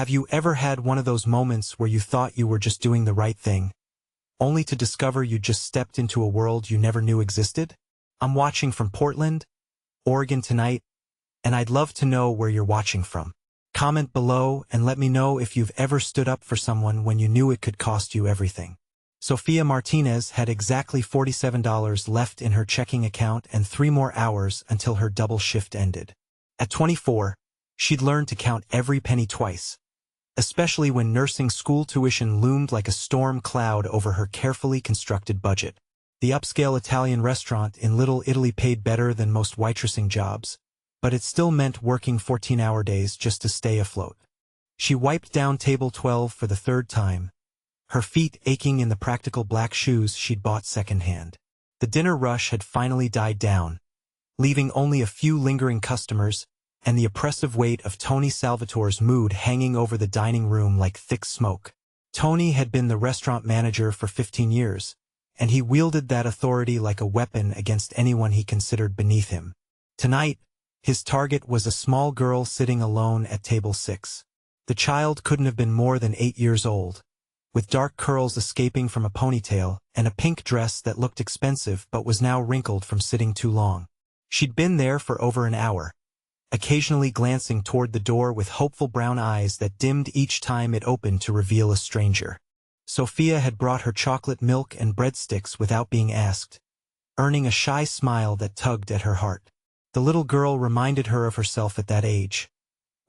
Have you ever had one of those moments where you thought you were just doing the right thing, only to discover you just stepped into a world you never knew existed? I'm watching from Portland, Oregon tonight, and I'd love to know where you're watching from. Comment below and let me know if you've ever stood up for someone when you knew it could cost you everything. Sofia Martinez had exactly $47 left in her checking account and 3 more hours until her double shift ended. At 24, she'd learned to count every penny twice, especially when nursing school tuition loomed like a storm cloud over her carefully constructed budget. The upscale Italian restaurant in Little Italy paid better than most waitressing jobs, but it still meant working 14-hour days just to stay afloat. She wiped down table 12 for the 3rd time, her feet aching in the practical black shoes she'd bought secondhand. The dinner rush had finally died down, leaving only a few lingering customers and the oppressive weight of Tony Salvatore's mood hanging over the dining room like thick smoke. Tony had been the restaurant manager for 15 years, and he wielded that authority like a weapon against anyone he considered beneath him. Tonight, his target was a small girl sitting alone at table 6. The child couldn't have been more than 8 years old, with dark curls escaping from a ponytail and a pink dress that looked expensive but was now wrinkled from sitting too long. She'd been there for over an hour, occasionally glancing toward the door with hopeful brown eyes that dimmed each time it opened to reveal a stranger. Sofia had brought her chocolate milk and breadsticks without being asked, earning a shy smile that tugged at her heart. The little girl reminded her of herself at that age,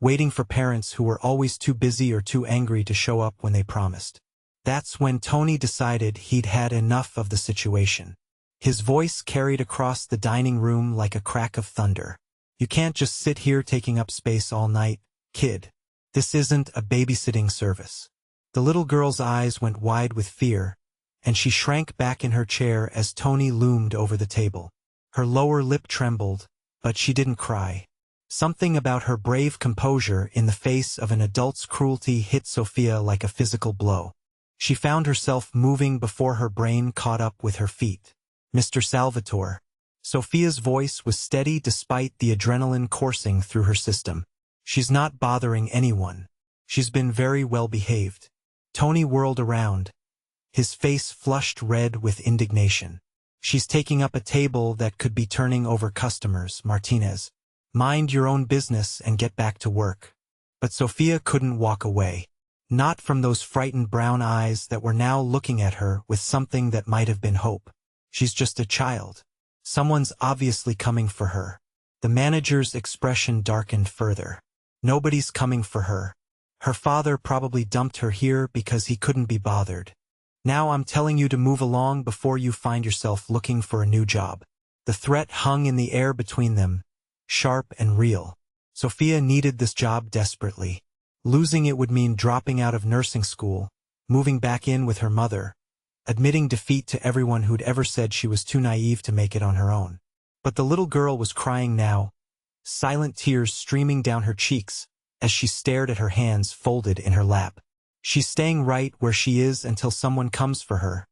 waiting for parents who were always too busy or too angry to show up when they promised. That's when Tony decided he'd had enough of the situation. His voice carried across the dining room like a crack of thunder. You can't just sit here taking up space all night, kid. This isn't a babysitting service. The little girl's eyes went wide with fear, and she shrank back in her chair as Tony loomed over the table. Her lower lip trembled, but she didn't cry. Something about her brave composure in the face of an adult's cruelty hit Sofia like a physical blow. She found herself moving before her brain caught up with her feet. Mr. Salvatore. Sofia's voice was steady despite the adrenaline coursing through her system. She's not bothering anyone. She's been very well behaved. Tony whirled around, his face flushed red with indignation. She's taking up a table that could be turning over customers, Martinez. Mind your own business and get back to work. But Sofia couldn't walk away. Not from those frightened brown eyes that were now looking at her with something that might have been hope. She's just a child. Someone's obviously coming for her. The manager's expression darkened further. Nobody's coming for her. Her father probably dumped her here because he couldn't be bothered. Now I'm telling you to move along before you find yourself looking for a new job. The threat hung in the air between them, sharp and real. Sofia needed this job desperately. Losing it would mean dropping out of nursing school, moving back in with her mother, admitting defeat to everyone who'd ever said she was too naive to make it on her own. But the little girl was crying now, silent tears streaming down her cheeks as she stared at her hands folded in her lap. She's staying right where she is until someone comes for her,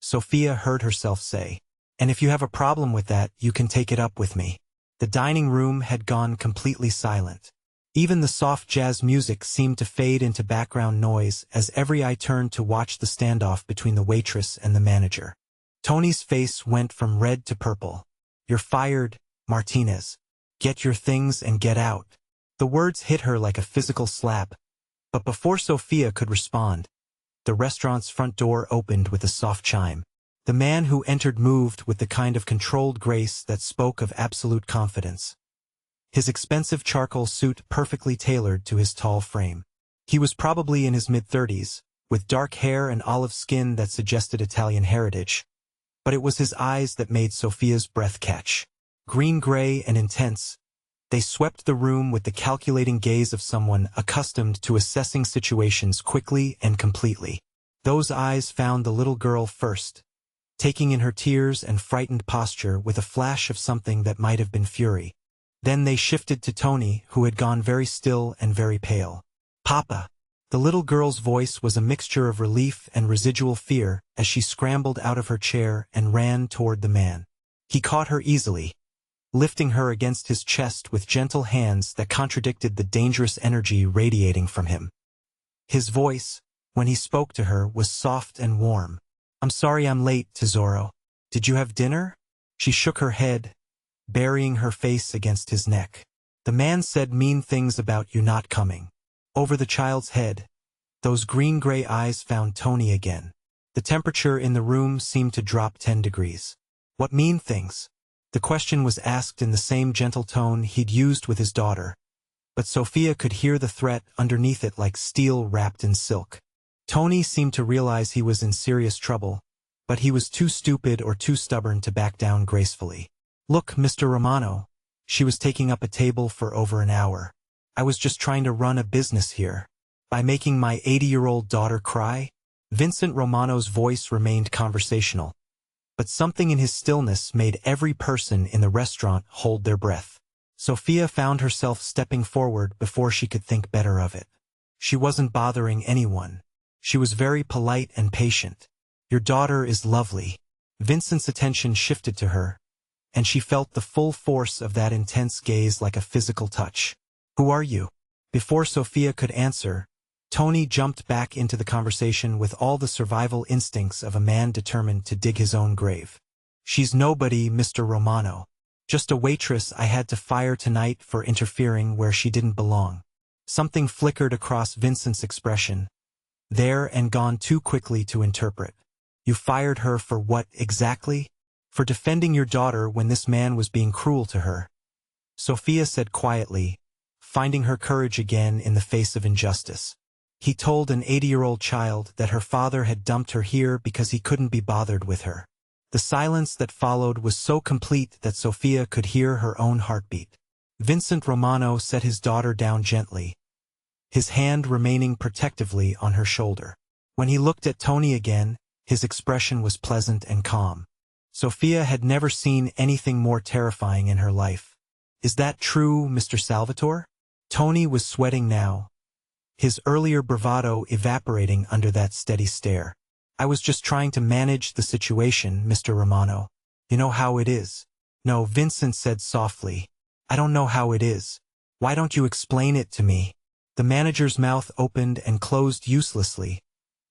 Sofia heard herself say. And if you have a problem with that, you can take it up with me. The dining room had gone completely silent. Even the soft jazz music seemed to fade into background noise as every eye turned to watch the standoff between the waitress and the manager. Tony's face went from red to purple. You're fired, Martinez. Get your things and get out. The words hit her like a physical slap. But before Sofia could respond, the restaurant's front door opened with a soft chime. The man who entered moved with the kind of controlled grace that spoke of absolute confidence. His expensive charcoal suit perfectly tailored to his tall frame. He was probably in his mid-30s, with dark hair and olive skin that suggested Italian heritage. But it was his eyes that made Sofia's breath catch. Green-gray and intense, they swept the room with the calculating gaze of someone accustomed to assessing situations quickly and completely. Those eyes found the little girl first, taking in her tears and frightened posture with a flash of something that might have been fury. Then they shifted to Tony, who had gone very still and very pale. Papa! The little girl's voice was a mixture of relief and residual fear as she scrambled out of her chair and ran toward the man. He caught her easily, lifting her against his chest with gentle hands that contradicted the dangerous energy radiating from him. His voice, when he spoke to her, was soft and warm. "I'm sorry I'm late, Tesoro. Did you have dinner?" She shook her head, burying her face against his neck. "The man said mean things about you not coming." Over the child's head, those green-gray eyes found Tony again. The temperature in the room seemed to drop 10 degrees. "What mean things?" The question was asked in the same gentle tone he'd used with his daughter, but Sophia could hear the threat underneath it like steel wrapped in silk. Tony seemed to realize he was in serious trouble, but he was too stupid or too stubborn to back down gracefully. "Look, Mr. Romano." She was taking up a table for over an hour. "I was just trying to run a business here. By making my 80-year-old daughter cry?" Vincent Romano's voice remained conversational, but something in his stillness made every person in the restaurant hold their breath. Sophia found herself stepping forward before she could think better of it. She wasn't bothering anyone. She was very polite and patient. "Your daughter is lovely." Vincent's attention shifted to her, and she felt the full force of that intense gaze like a physical touch. "Who are you?" Before Sophia could answer, Tony jumped back into the conversation with all the survival instincts of a man determined to dig his own grave. "She's nobody, Mr. Romano. Just a waitress I had to fire tonight for interfering where she didn't belong." Something flickered across Vincent's expression, there and gone too quickly to interpret. "You fired her for what exactly?" "For defending your daughter when this man was being cruel to her," Sophia said quietly, finding her courage again in the face of injustice. "He told an 80-year-old child that her father had dumped her here because he couldn't be bothered with her." The silence that followed was so complete that Sophia could hear her own heartbeat. Vincent Romano set his daughter down gently, his hand remaining protectively on her shoulder. When he looked at Tony again, his expression was pleasant and calm. Sophia had never seen anything more terrifying in her life. "Is that true, Mr. Salvatore?" Tony was sweating now, his earlier bravado evaporating under that steady stare. "I was just trying to manage the situation, Mr. Romano. You know how it is." "No," Vincent said softly. "I don't know how it is. Why don't you explain it to me?" The manager's mouth opened and closed uselessly,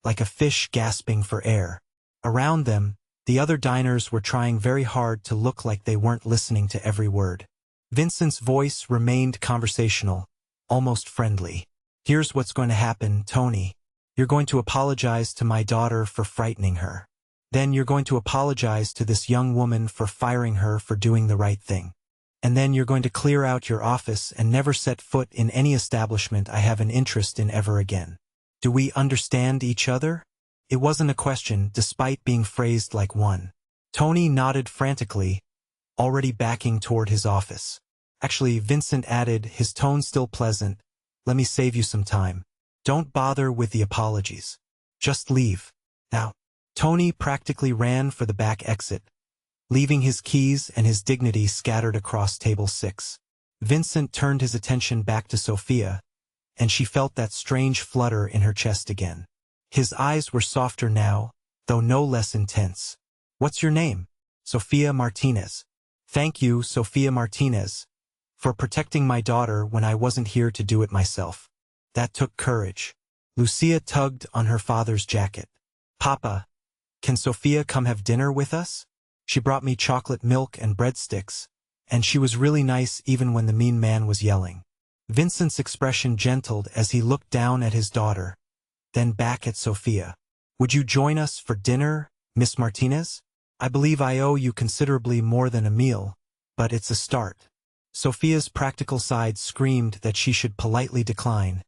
like a fish gasping for air. Around them, the other diners were trying very hard to look like they weren't listening to every word. Vincent's voice remained conversational, almost friendly. "Here's what's going to happen, Tony. You're going to apologize to my daughter for frightening her. Then you're going to apologize to this young woman for firing her for doing the right thing. And then you're going to clear out your office and never set foot in any establishment I have an interest in ever again. Do we understand each other?" It wasn't a question, despite being phrased like one. Tony nodded frantically, already backing toward his office. "Actually," Vincent added, his tone still pleasant, "let me save you some time. Don't bother with the apologies. Just leave. Now." Tony practically ran for the back exit, leaving his keys and his dignity scattered across table 6. Vincent turned his attention back to Sophia, and she felt that strange flutter in her chest again. His eyes were softer now, though no less intense. "What's your name?" "Sophia Martinez." "Thank you, Sophia Martinez, for protecting my daughter when I wasn't here to do it myself. That took courage." Lucia tugged on her father's jacket. "Papa, can Sophia come have dinner with us? She brought me chocolate milk and breadsticks, and she was really nice even when the mean man was yelling." Vincent's expression gentled as he looked down at his daughter, then back at Sophia. "Would you join us for dinner, Miss Martinez? I believe I owe you considerably more than a meal, but it's a start." Sophia's practical side screamed that she should politely decline,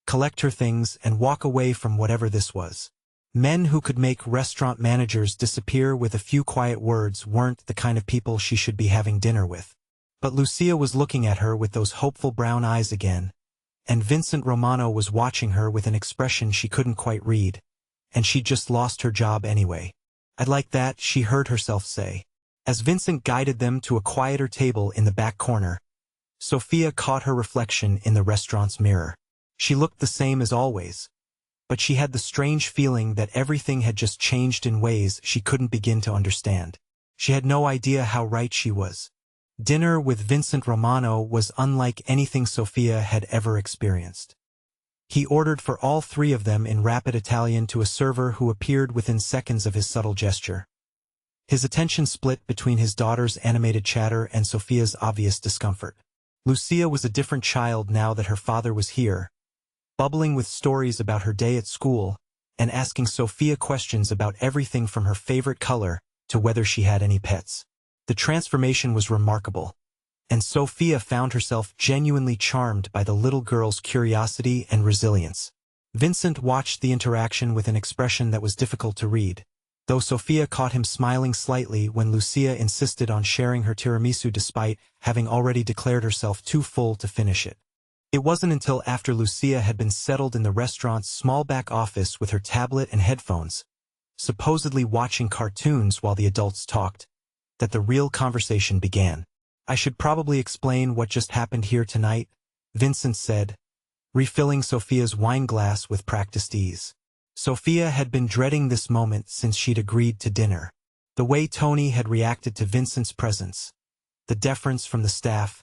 collect her things, and walk away from whatever this was. Men who could make restaurant managers disappear with a few quiet words weren't the kind of people she should be having dinner with. But Lucia was looking at her with those hopeful brown eyes again, and Vincent Romano was watching her with an expression she couldn't quite read, and she'd just lost her job anyway. "I'd like that," she heard herself say. As Vincent guided them to a quieter table in the back corner, Sophia caught her reflection in the restaurant's mirror. She looked the same as always, but she had the strange feeling that everything had just changed in ways she couldn't begin to understand. She had no idea how right she was. Dinner with Vincent Romano was unlike anything Sophia had ever experienced. He ordered for all three of them in rapid Italian to a server who appeared within seconds of his subtle gesture. His attention split between his daughter's animated chatter and Sophia's obvious discomfort. Lucia was a different child now that her father was here, bubbling with stories about her day at school, and asking Sophia questions about everything from her favorite color to whether she had any pets. The transformation was remarkable, and Sophia found herself genuinely charmed by the little girl's curiosity and resilience. Vincent watched the interaction with an expression that was difficult to read, though Sophia caught him smiling slightly when Lucia insisted on sharing her tiramisu despite having already declared herself too full to finish it. It wasn't until after Lucia had been settled in the restaurant's small back office with her tablet and headphones, supposedly watching cartoons while the adults talked, that the real conversation began. "I should probably explain what just happened here tonight," Vincent said, refilling Sophia's wine glass with practiced ease. Sophia had been dreading this moment since she'd agreed to dinner. The way Tony had reacted to Vincent's presence, the deference from the staff,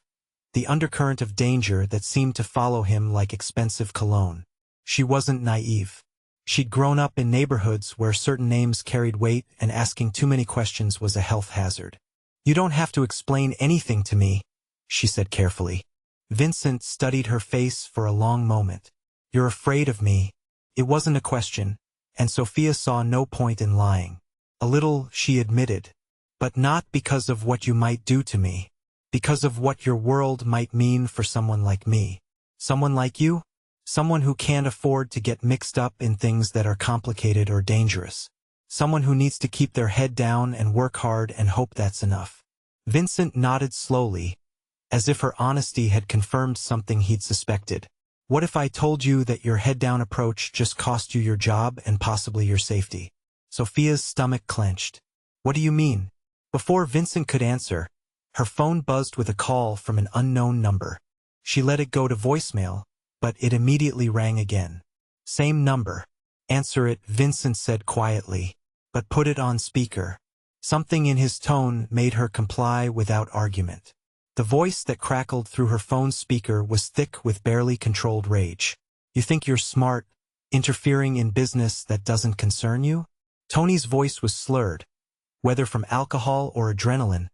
the undercurrent of danger that seemed to follow him like expensive cologne. She wasn't naive. She'd grown up in neighborhoods where certain names carried weight and asking too many questions was a health hazard. "You don't have to explain anything to me," she said carefully. Vincent studied her face for a long moment. "You're afraid of me." It wasn't a question, and Sophia saw no point in lying. "A little," she admitted, "but not because of what you might do to me. Because of what your world might mean for someone like me." "Someone like you?" "Someone who can't afford to get mixed up in things that are complicated or dangerous. Someone who needs to keep their head down and work hard and hope that's enough." Vincent nodded slowly, as if her honesty had confirmed something he'd suspected. "What if I told you that your head-down approach just cost you your job and possibly your safety?" Sophia's stomach clenched. "What do you mean?" Before Vincent could answer, her phone buzzed with a call from an unknown number. She let it go to voicemail, but it immediately rang again. "Same number." "Answer it," Vincent said quietly, "but put it on speaker." Something in his tone made her comply without argument. The voice that crackled through her phone's speaker was thick with barely controlled rage. "You think you're smart, interfering in business that doesn't concern you?" Tony's voice was slurred, whether from alcohol or adrenaline.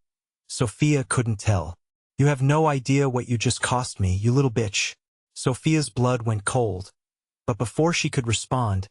Sophia couldn't tell. "You have no idea what you just cost me, you little bitch." Sophia's blood went cold, but before she could respond,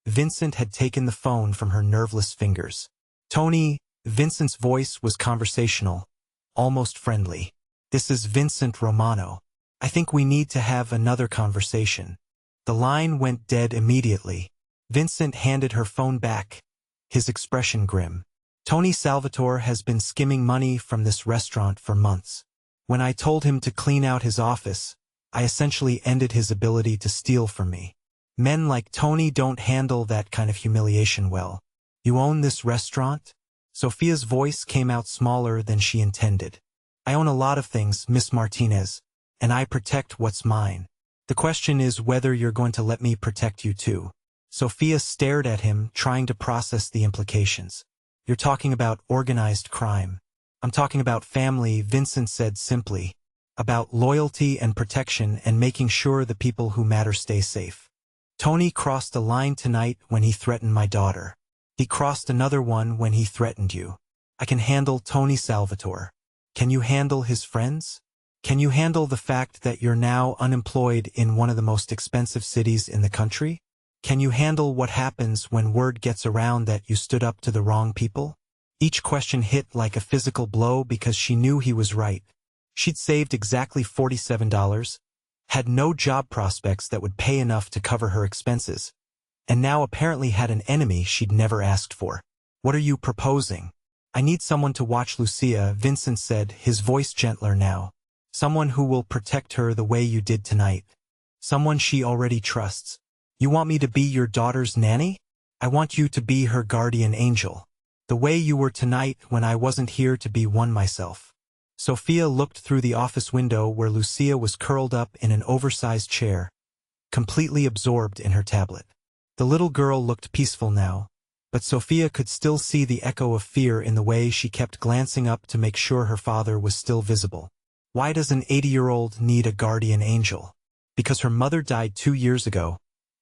Vincent had taken the phone from her nerveless fingers. "Tony," Vincent's voice was conversational, almost friendly. "This is Vincent Romano. I think we need to have another conversation." The line went dead immediately. Vincent handed her phone back, his expression grim. "Tony Salvatore has been skimming money from this restaurant for months. When I told him to clean out his office, I essentially ended his ability to steal from me. Men like Tony don't handle that kind of humiliation well. You own this restaurant?" Sophia's voice came out smaller than she intended. "I own a lot of things, Miss Martinez, and I protect what's mine. The question is whether you're going to let me protect you too." Sophia stared at him, trying to process the implications. "You're talking about organized crime." "I'm talking about family," Vincent said simply. "About loyalty and protection and making sure the people who matter stay safe. Tony crossed a line tonight when he threatened my daughter. He crossed another one when he threatened you. I can handle Tony Salvatore. Can you handle his friends? Can you handle the fact that you're now unemployed in one of the most expensive cities in the country? Can you handle what happens when word gets around that you stood up to the wrong people?" Each question hit like a physical blow because she knew he was right. She'd saved exactly $47, had no job prospects that would pay enough to cover her expenses, and now apparently had an enemy she'd never asked for. "What are you proposing?" "I need someone to watch Lucia," Vincent said, his voice gentler now. "Someone who will protect her the way you did tonight. Someone she already trusts." "You want me to be your daughter's nanny?" "I want you to be her guardian angel. The way you were tonight when I wasn't here to be one myself." Sophia looked through the office window where Lucia was curled up in an oversized chair, completely absorbed in her tablet. The little girl looked peaceful now, but Sophia could still see the echo of fear in the way she kept glancing up to make sure her father was still visible. "Why does an 80-year-old need a guardian angel?" because her mother died 2 years ago,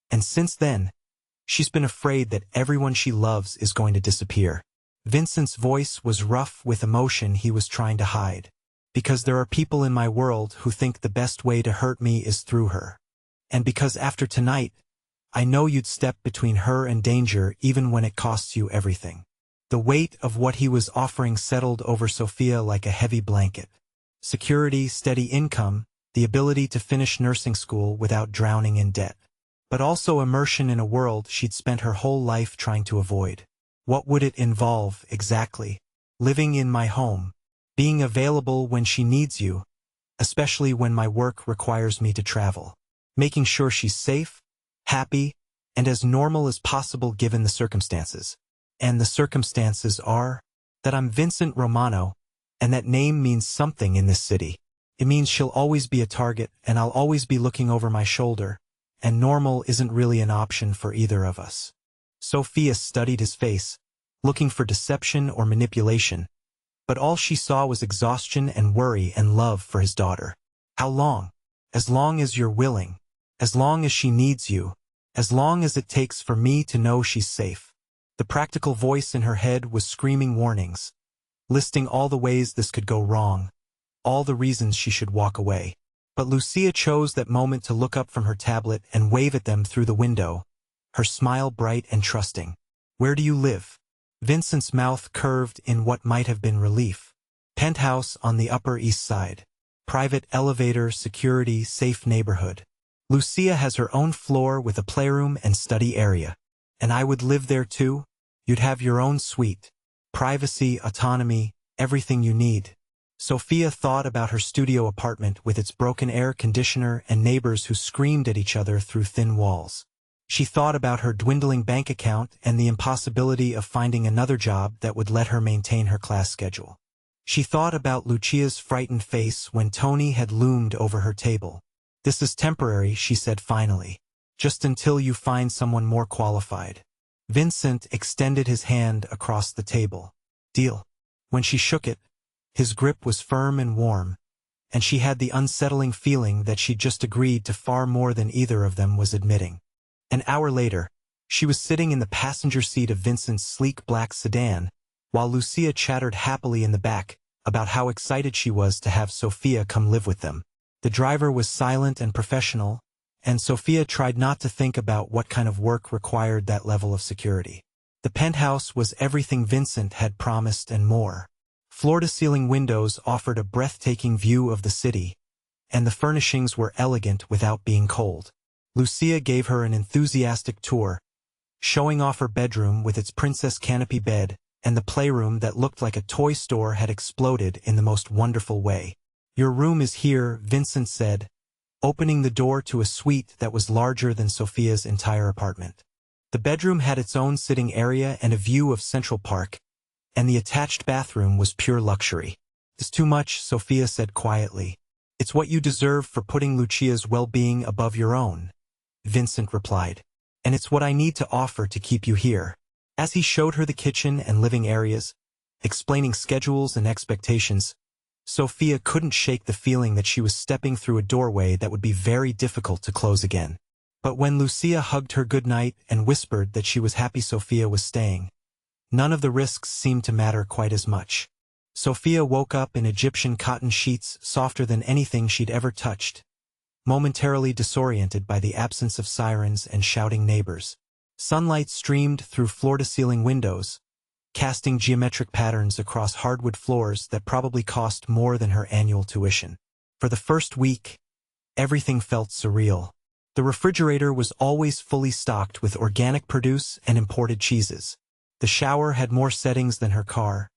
and since then, she's been afraid that everyone she loves is going to disappear. Vincent's voice was rough with emotion he was trying to hide. Because there are people in my world who think the best way to hurt me is through her. And because after tonight, I know you'd step between her and danger even when it costs you everything. The weight of what he was offering settled over Sophia like a heavy blanket. Security, steady income, the ability to finish nursing school without drowning in debt. But also immersion in a world she'd spent her whole life trying to avoid. What would it involve, exactly? Living in my home. Being available when she needs you, especially when my work requires me to travel. Making sure she's safe, happy, and as normal as possible given the circumstances. And the circumstances are that I'm Vincent Romano, and that name means something in this city. It means she'll always be a target, and I'll always be looking over my shoulder, and normal isn't really an option for either of us. Sophia studied his face, looking for deception or manipulation, but all she saw was exhaustion and worry and love for his daughter. How long? As long as you're willing. As long as she needs you. As long as it takes for me to know she's safe. The practical voice in her head was screaming warnings, listing all the ways this could go wrong, all the reasons she should walk away. But Lucia chose that moment to look up from her tablet and wave at them through the window, her smile bright and trusting. Where do you live? Vincent's mouth curved in what might have been relief. Penthouse on the Upper East Side. Private elevator, security, safe neighborhood. Lucia has her own floor with a playroom and study area. And I would live there too? You'd have your own suite. Privacy, autonomy, everything you need. Sophia thought about her studio apartment with its broken air conditioner and neighbors who screamed at each other through thin walls. She thought about her dwindling bank account and the impossibility of finding another job that would let her maintain her class schedule. She thought about Lucia's frightened face when Tony had loomed over her table. This is temporary, she said finally. Just until you find someone more qualified. Vincent extended his hand across the table. Deal. When she shook it, his grip was firm and warm, and she had the unsettling feeling that she'd just agreed to far more than either of them was admitting. An hour later, she was sitting in the passenger seat of Vincent's sleek black sedan, while Lucia chattered happily in the back about how excited she was to have Sophia come live with them. The driver was silent and professional, and Sophia tried not to think about what kind of work required that level of security. The penthouse was everything Vincent had promised and more. Floor-to-ceiling windows offered a breathtaking view of the city, and the furnishings were elegant without being cold. Lucia gave her an enthusiastic tour, showing off her bedroom with its princess canopy bed and the playroom that looked like a toy store had exploded in the most wonderful way. Your room is here, Vincent said, opening the door to a suite that was larger than Sophia's entire apartment. The bedroom had its own sitting area and a view of Central Park, and the attached bathroom was pure luxury. It's too much, Sophia said quietly. It's what you deserve for putting Lucia's well-being above your own, Vincent replied. And it's what I need to offer to keep you here. As he showed her the kitchen and living areas, explaining schedules and expectations, Sophia couldn't shake the feeling that she was stepping through a doorway that would be very difficult to close again. But when Lucia hugged her goodnight and whispered that she was happy Sophia was staying, none of the risks seemed to matter quite as much. Sophia woke up in Egyptian cotton sheets softer than anything she'd ever touched, momentarily disoriented by the absence of sirens and shouting neighbors. Sunlight streamed through floor-to-ceiling windows, casting geometric patterns across hardwood floors that probably cost more than her annual tuition. For the first week, everything felt surreal. The refrigerator was always fully stocked with organic produce and imported cheeses. The shower had more settings than her car,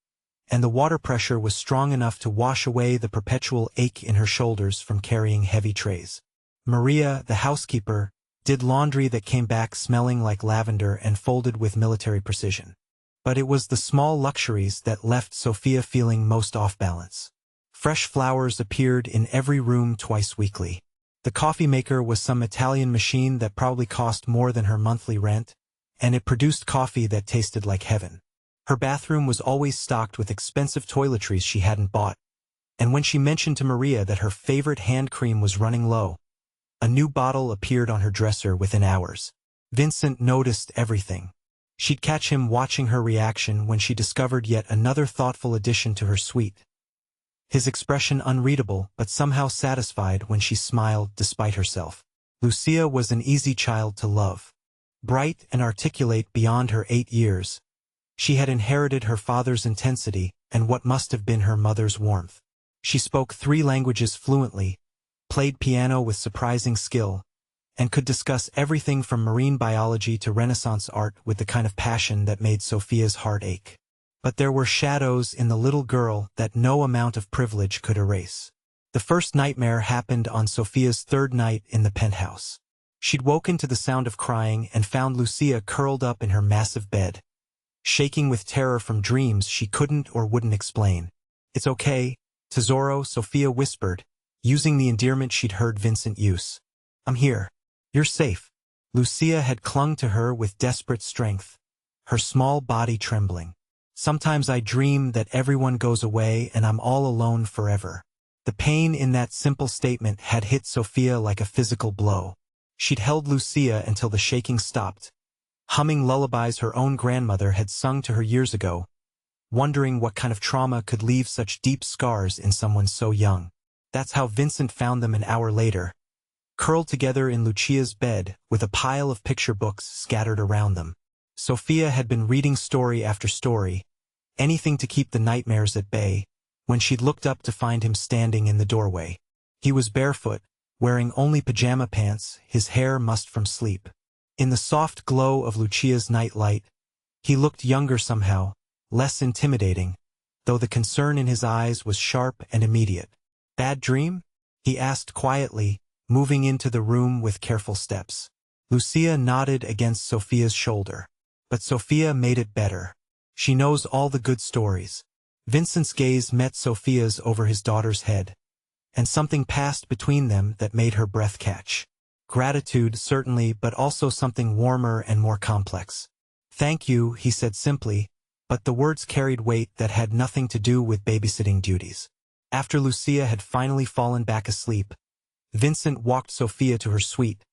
and the water pressure was strong enough to wash away the perpetual ache in her shoulders from carrying heavy trays. Maria, the housekeeper, did laundry that came back smelling like lavender and folded with military precision. But it was the small luxuries that left Sophia feeling most off balance. Fresh flowers appeared in every room twice weekly. The coffee maker was some Italian machine that probably cost more than her monthly rent, and it produced coffee that tasted like heaven. Her bathroom was always stocked with expensive toiletries she hadn't bought, and when she mentioned to Maria that her favorite hand cream was running low, A new bottle appeared on her dresser within hours. Vincent noticed everything. She'd catch him watching her reaction when she discovered yet another thoughtful addition to her suite. His expression unreadable but somehow satisfied when she smiled despite herself. Lucia was an easy child to love. Bright and articulate beyond her 8 years, she had inherited her father's intensity and what must have been her mother's warmth. She spoke 3 languages fluently, played piano with surprising skill, and could discuss everything from marine biology to Renaissance art with the kind of passion that made Sophia's heart ache. But there were shadows in the little girl that no amount of privilege could erase. The first nightmare happened on Sophia's 3rd night in the penthouse. She'd woken to the sound of crying and found Lucia curled up in her massive bed, shaking with terror from dreams she couldn't or wouldn't explain. "It's okay, tesoro," Sophia whispered, using the endearment she'd heard Vincent use. "I'm here. You're safe." Lucia had clung to her with desperate strength, her small body trembling. "Sometimes I dream that everyone goes away and I'm all alone forever." The pain in that simple statement had hit Sophia like a physical blow. She'd held Lucia until the shaking stopped, humming lullabies her own grandmother had sung to her years ago, wondering what kind of trauma could leave such deep scars in someone so young. That's how Vincent found them an hour later, curled together in Lucia's bed with a pile of picture books scattered around them. Sophia had been reading story after story, anything to keep the nightmares at bay, when she'd looked up to find him standing in the doorway. He was barefoot, wearing only pajama pants, his hair mussed from sleep. In the soft glow of Lucia's nightlight, he looked younger somehow, less intimidating, though the concern in his eyes was sharp and immediate. "Bad dream?" he asked quietly, moving into the room with careful steps. Lucia nodded against Sophia's shoulder. But Sophia made it better. "She knows all the good stories." Vincent's gaze met Sophia's over his daughter's head, and something passed between them that made her breath catch. Gratitude, certainly, but also something warmer and more complex. "Thank you," he said simply, but the words carried weight that had nothing to do with babysitting duties. After Lucia had finally fallen back asleep, Vincent walked Sophia to her suite,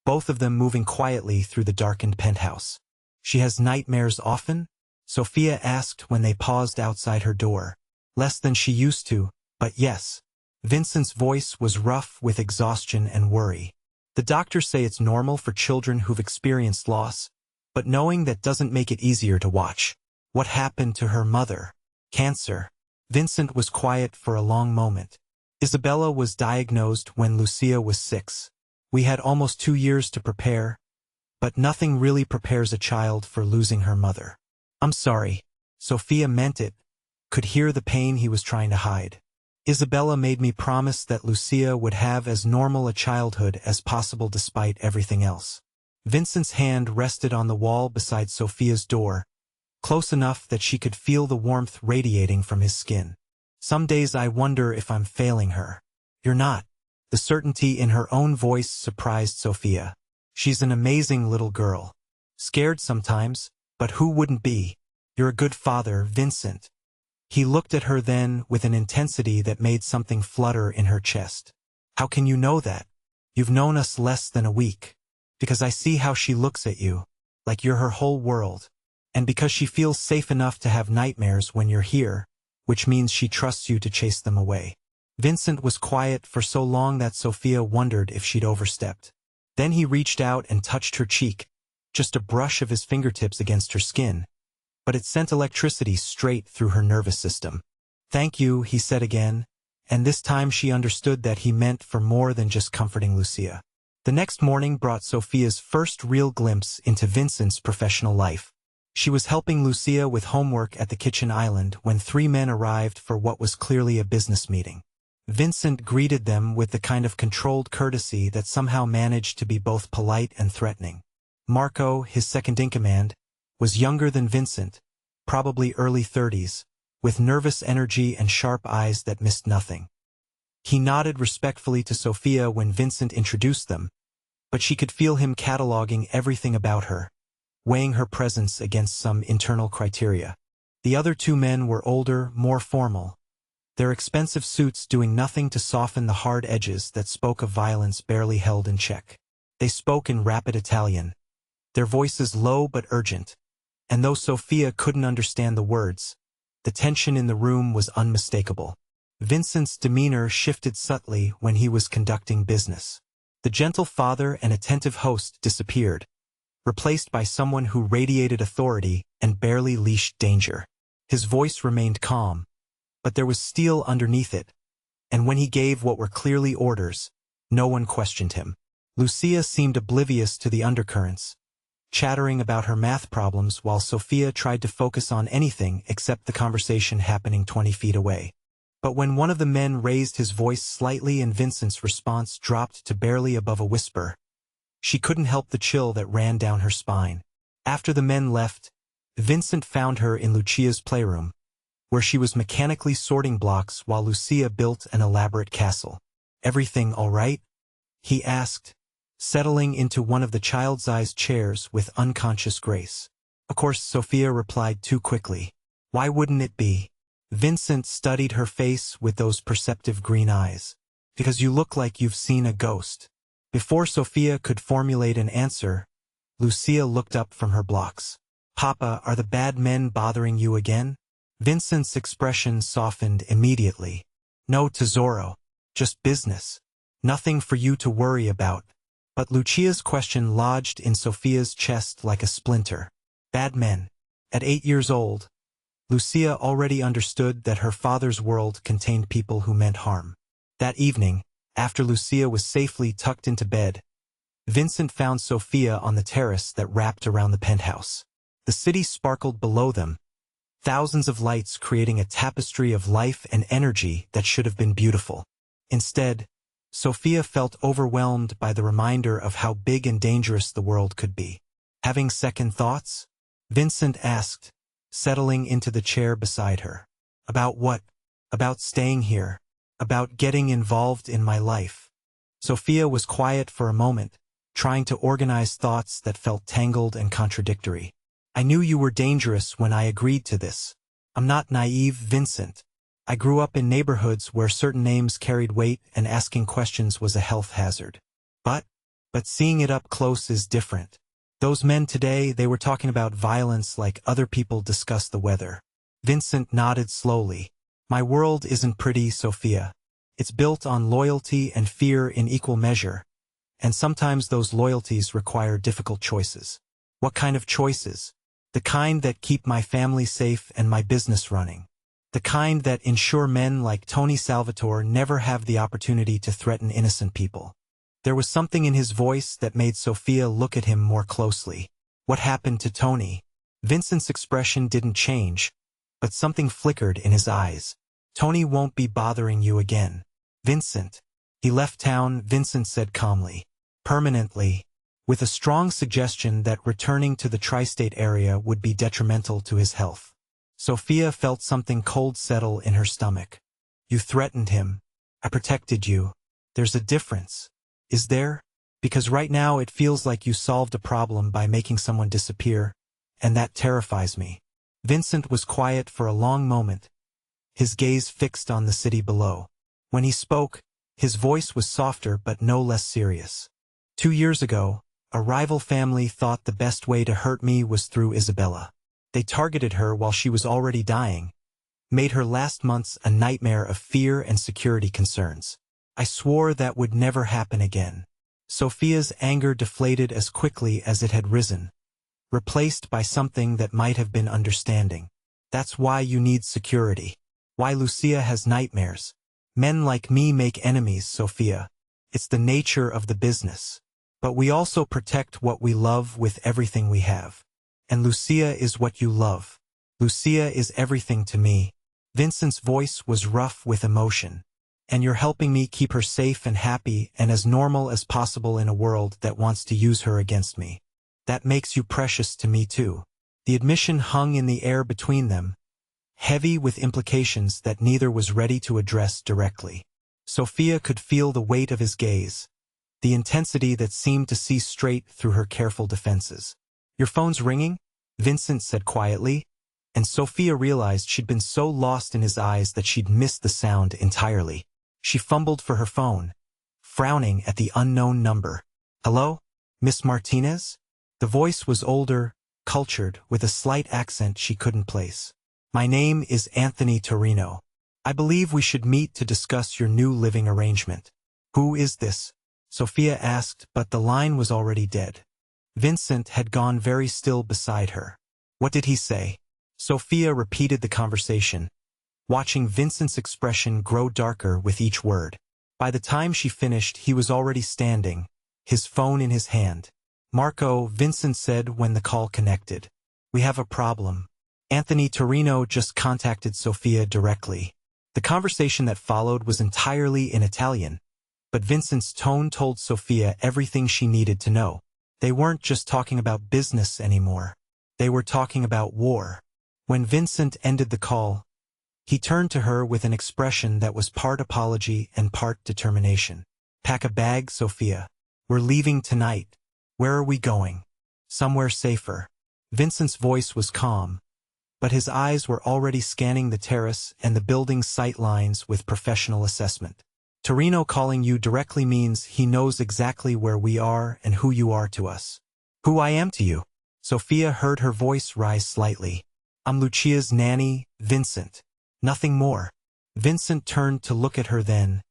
both of them moving quietly through the darkened penthouse. "She has nightmares often?" Sophia asked when they paused outside her door. "Less than she used to, but yes." Vincent's voice was rough with exhaustion and worry. "The doctors say it's normal for children who've experienced loss, but knowing that doesn't make it easier to watch." "What happened to her mother?" "Cancer." Vincent was quiet for a long moment. "Isabella was diagnosed when Lucia was 6. We had almost 2 years to prepare, but nothing really prepares a child for losing her mother." "I'm sorry." Sophia meant it, could hear the pain he was trying to hide. "Isabella made me promise that Lucia would have as normal a childhood as possible despite everything else." Vincent's hand rested on the wall beside Sophia's door, close enough that she could feel the warmth radiating from his skin. "Some days I wonder if I'm failing her." "You're not." The certainty in her own voice surprised Sophia. "She's an amazing little girl. Scared sometimes, but who wouldn't be? You're a good father, Vincent." He looked at her then with an intensity that made something flutter in her chest. "How can you know that? You've known us less than a week." "Because I see how she looks at you, like you're her whole world. And because she feels safe enough to have nightmares when you're here, which means she trusts you to chase them away." Vincent was quiet for so long that Sophia wondered if she'd overstepped. Then he reached out and touched her cheek, just a brush of his fingertips against her skin, but it sent electricity straight through her nervous system. "Thank you," he said again, and this time she understood that he meant for more than just comforting Lucia. The next morning brought Sophia's first real glimpse into Vincent's professional life. She was helping Lucia with homework at the kitchen island when 3 men arrived for what was clearly a business meeting. Vincent greeted them with the kind of controlled courtesy that somehow managed to be both polite and threatening. Marco, his second-in-command, was younger than Vincent, probably early 30s, with nervous energy and sharp eyes that missed nothing. He nodded respectfully to Sophia when Vincent introduced them, but she could feel him cataloging everything about her, weighing her presence against some internal criteria. The other 2 men were older, more formal, their expensive suits doing nothing to soften the hard edges that spoke of violence barely held in check. They spoke in rapid Italian, their voices low but urgent, and though Sophia couldn't understand the words, the tension in the room was unmistakable. Vincent's demeanor shifted subtly when he was conducting business. The gentle father and attentive host disappeared, replaced by someone who radiated authority and barely leashed danger. His voice remained calm, but there was steel underneath it, and when he gave what were clearly orders, no one questioned him. Lucia seemed oblivious to the undercurrents, chattering about her math problems while Sophia tried to focus on anything except the conversation happening 20 feet away. But when one of the men raised his voice slightly and Vincent's response dropped to barely above a whisper, she couldn't help the chill that ran down her spine. After the men left, Vincent found her in Lucia's playroom, where she was mechanically sorting blocks while Lucia built an elaborate castle. "Everything all right?" he asked, settling into one of the child-sized chairs with unconscious grace. Of course, Sophia replied too quickly. "Why wouldn't it be?" Vincent studied her face with those perceptive green eyes. "Because you look like you've seen a ghost." Before Sophia could formulate an answer, Lucia looked up from her blocks. "Papa, are the bad men bothering you again?" Vincent's expression softened immediately. "No, tesoro. Just business. Nothing for you to worry about." But Lucia's question lodged in Sophia's chest like a splinter. Bad men. At 8 years old, Lucia already understood that her father's world contained people who meant harm. That evening, after Lucia was safely tucked into bed, Vincent found Sophia on the terrace that wrapped around the penthouse. The city sparkled below them, thousands of lights creating a tapestry of life and energy that should have been beautiful. Instead, Sophia felt overwhelmed by the reminder of how big and dangerous the world could be. "Having second thoughts?" Vincent asked, settling into the chair beside her. "About what?" "About staying here. About getting involved in my life." Sophia was quiet for a moment, trying to organize thoughts that felt tangled and contradictory. "I knew you were dangerous when I agreed to this. I'm not naive, Vincent. I grew up in neighborhoods where certain names carried weight and asking questions was a health hazard. But seeing it up close is different. Those men today, they were talking about violence like other people discuss the weather." Vincent nodded slowly. "My world isn't pretty, Sophia. It's built on loyalty and fear in equal measure, and sometimes those loyalties require difficult choices." "What kind of choices?" "The kind that keep my family safe and my business running. The kind that ensure men like Tony Salvatore never have the opportunity to threaten innocent people." There was something in his voice that made Sophia look at him more closely. "What happened to Tony?" Vincent's expression didn't change, but something flickered in his eyes. "Tony won't be bothering you again, Vincent." "He left town," Vincent said calmly. "Permanently," with a strong suggestion that returning to the tri-state area would be detrimental to his health. Sophia felt something cold settle in her stomach. "You threatened him. I protected you. There's a difference. Is there? Because right now it feels like you solved a problem by making someone disappear, and that terrifies me." Vincent was quiet for a long moment, his gaze fixed on the city below. When he spoke, his voice was softer but no less serious. 2 years ago, a rival family thought the best way to hurt me was through Isabella. They targeted her while she was already dying, made her last months a nightmare of fear and security concerns. I swore that would never happen again. Sophia's anger deflated as quickly as it had risen, replaced by something that might have been understanding. "That's why you need security. Why Lucia has nightmares. Men like me make enemies, Sophia. It's the nature of the business. But we also protect what we love with everything we have. And Lucia is what you love. Lucia is everything to me." Vincent's voice was rough with emotion. "And you're helping me keep her safe and happy and as normal as possible in a world that wants to use her against me. That makes you precious to me too." The admission hung in the air between them, heavy with implications that neither was ready to address directly. Sophia could feel the weight of his gaze, the intensity that seemed to see straight through her careful defenses. "Your phone's ringing?" Vincent said quietly. and Sophia realized she'd been so lost in his eyes that she'd missed the sound entirely. She fumbled for her phone, frowning at the unknown number. "Hello? Miss Martinez?" The voice was older, cultured, with a slight accent she couldn't place. "My name is Anthony Torino. I believe we should meet to discuss your new living arrangement." "Who is this?" Sophia asked, but the line was already dead. Vincent had gone very still beside her. "What did he say?" Sophia repeated the conversation, watching Vincent's expression grow darker with each word. By the time she finished, he was already standing, his phone in his hand. "Marco," Vincent said when the call connected. "We have a problem. Anthony Torino just contacted Sophia directly." The conversation that followed was entirely in Italian, but Vincent's tone told Sophia everything she needed to know. They weren't just talking about business anymore. They were talking about war. When Vincent ended the call, he turned to her with an expression that was part apology and part determination. "Pack a bag, Sophia. We're leaving tonight." "Where are we going?" "Somewhere safer." Vincent's voice was calm, but his eyes were already scanning the terrace and the building's sight lines with professional assessment. "Torino calling you directly means he knows exactly where we are and who you are to us." "Who I am to you?" Sophia heard her voice rise slightly. "I'm Lucia's nanny, Vincent. Nothing more." Vincent turned to look at her then,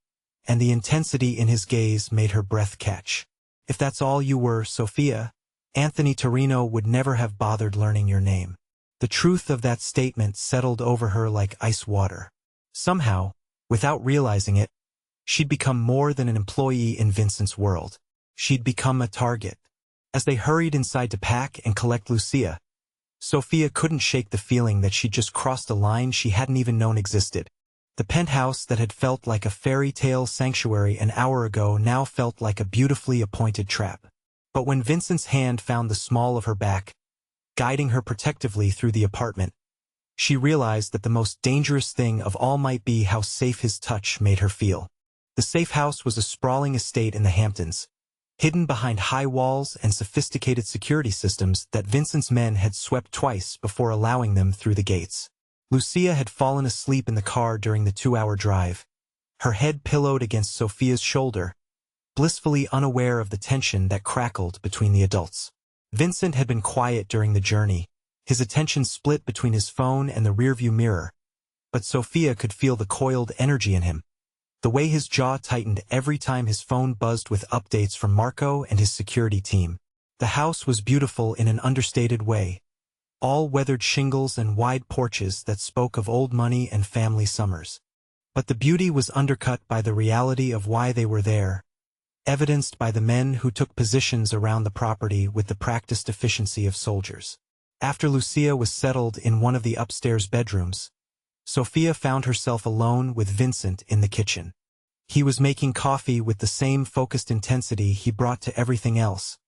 and the intensity in his gaze made her breath catch. "If that's all you were, Sophia, Anthony Torino would never have bothered learning your name." The truth of that statement settled over her like ice water. Somehow, without realizing it, she'd become more than an employee in Vincent's world. She'd become a target. As they hurried inside to pack and collect Lucia, Sophia couldn't shake the feeling that she'd just crossed a line she hadn't even known existed. The penthouse that had felt like a fairy tale sanctuary an hour ago now felt like a beautifully appointed trap. But when Vincent's hand found the small of her back, guiding her protectively through the apartment, she realized that the most dangerous thing of all might be how safe his touch made her feel. The safe house was a sprawling estate in the Hamptons, hidden behind high walls and sophisticated security systems that Vincent's men had swept twice before allowing them through the gates. Lucia had fallen asleep in the car during the 2-hour drive, her head pillowed against Sophia's shoulder, blissfully unaware of the tension that crackled between the adults. Vincent had been quiet during the journey, his attention split between his phone and the rearview mirror, but Sophia could feel the coiled energy in him, the way his jaw tightened every time his phone buzzed with updates from Marco and his security team. The house was beautiful in an understated way, all weathered shingles and wide porches that spoke of old money and family summers. But the beauty was undercut by the reality of why they were there, evidenced by the men who took positions around the property with the practiced efficiency of soldiers. After Lucia was settled in one of the upstairs bedrooms, Sophia found herself alone with Vincent in the kitchen. He was making coffee with the same focused intensity he brought to everything else,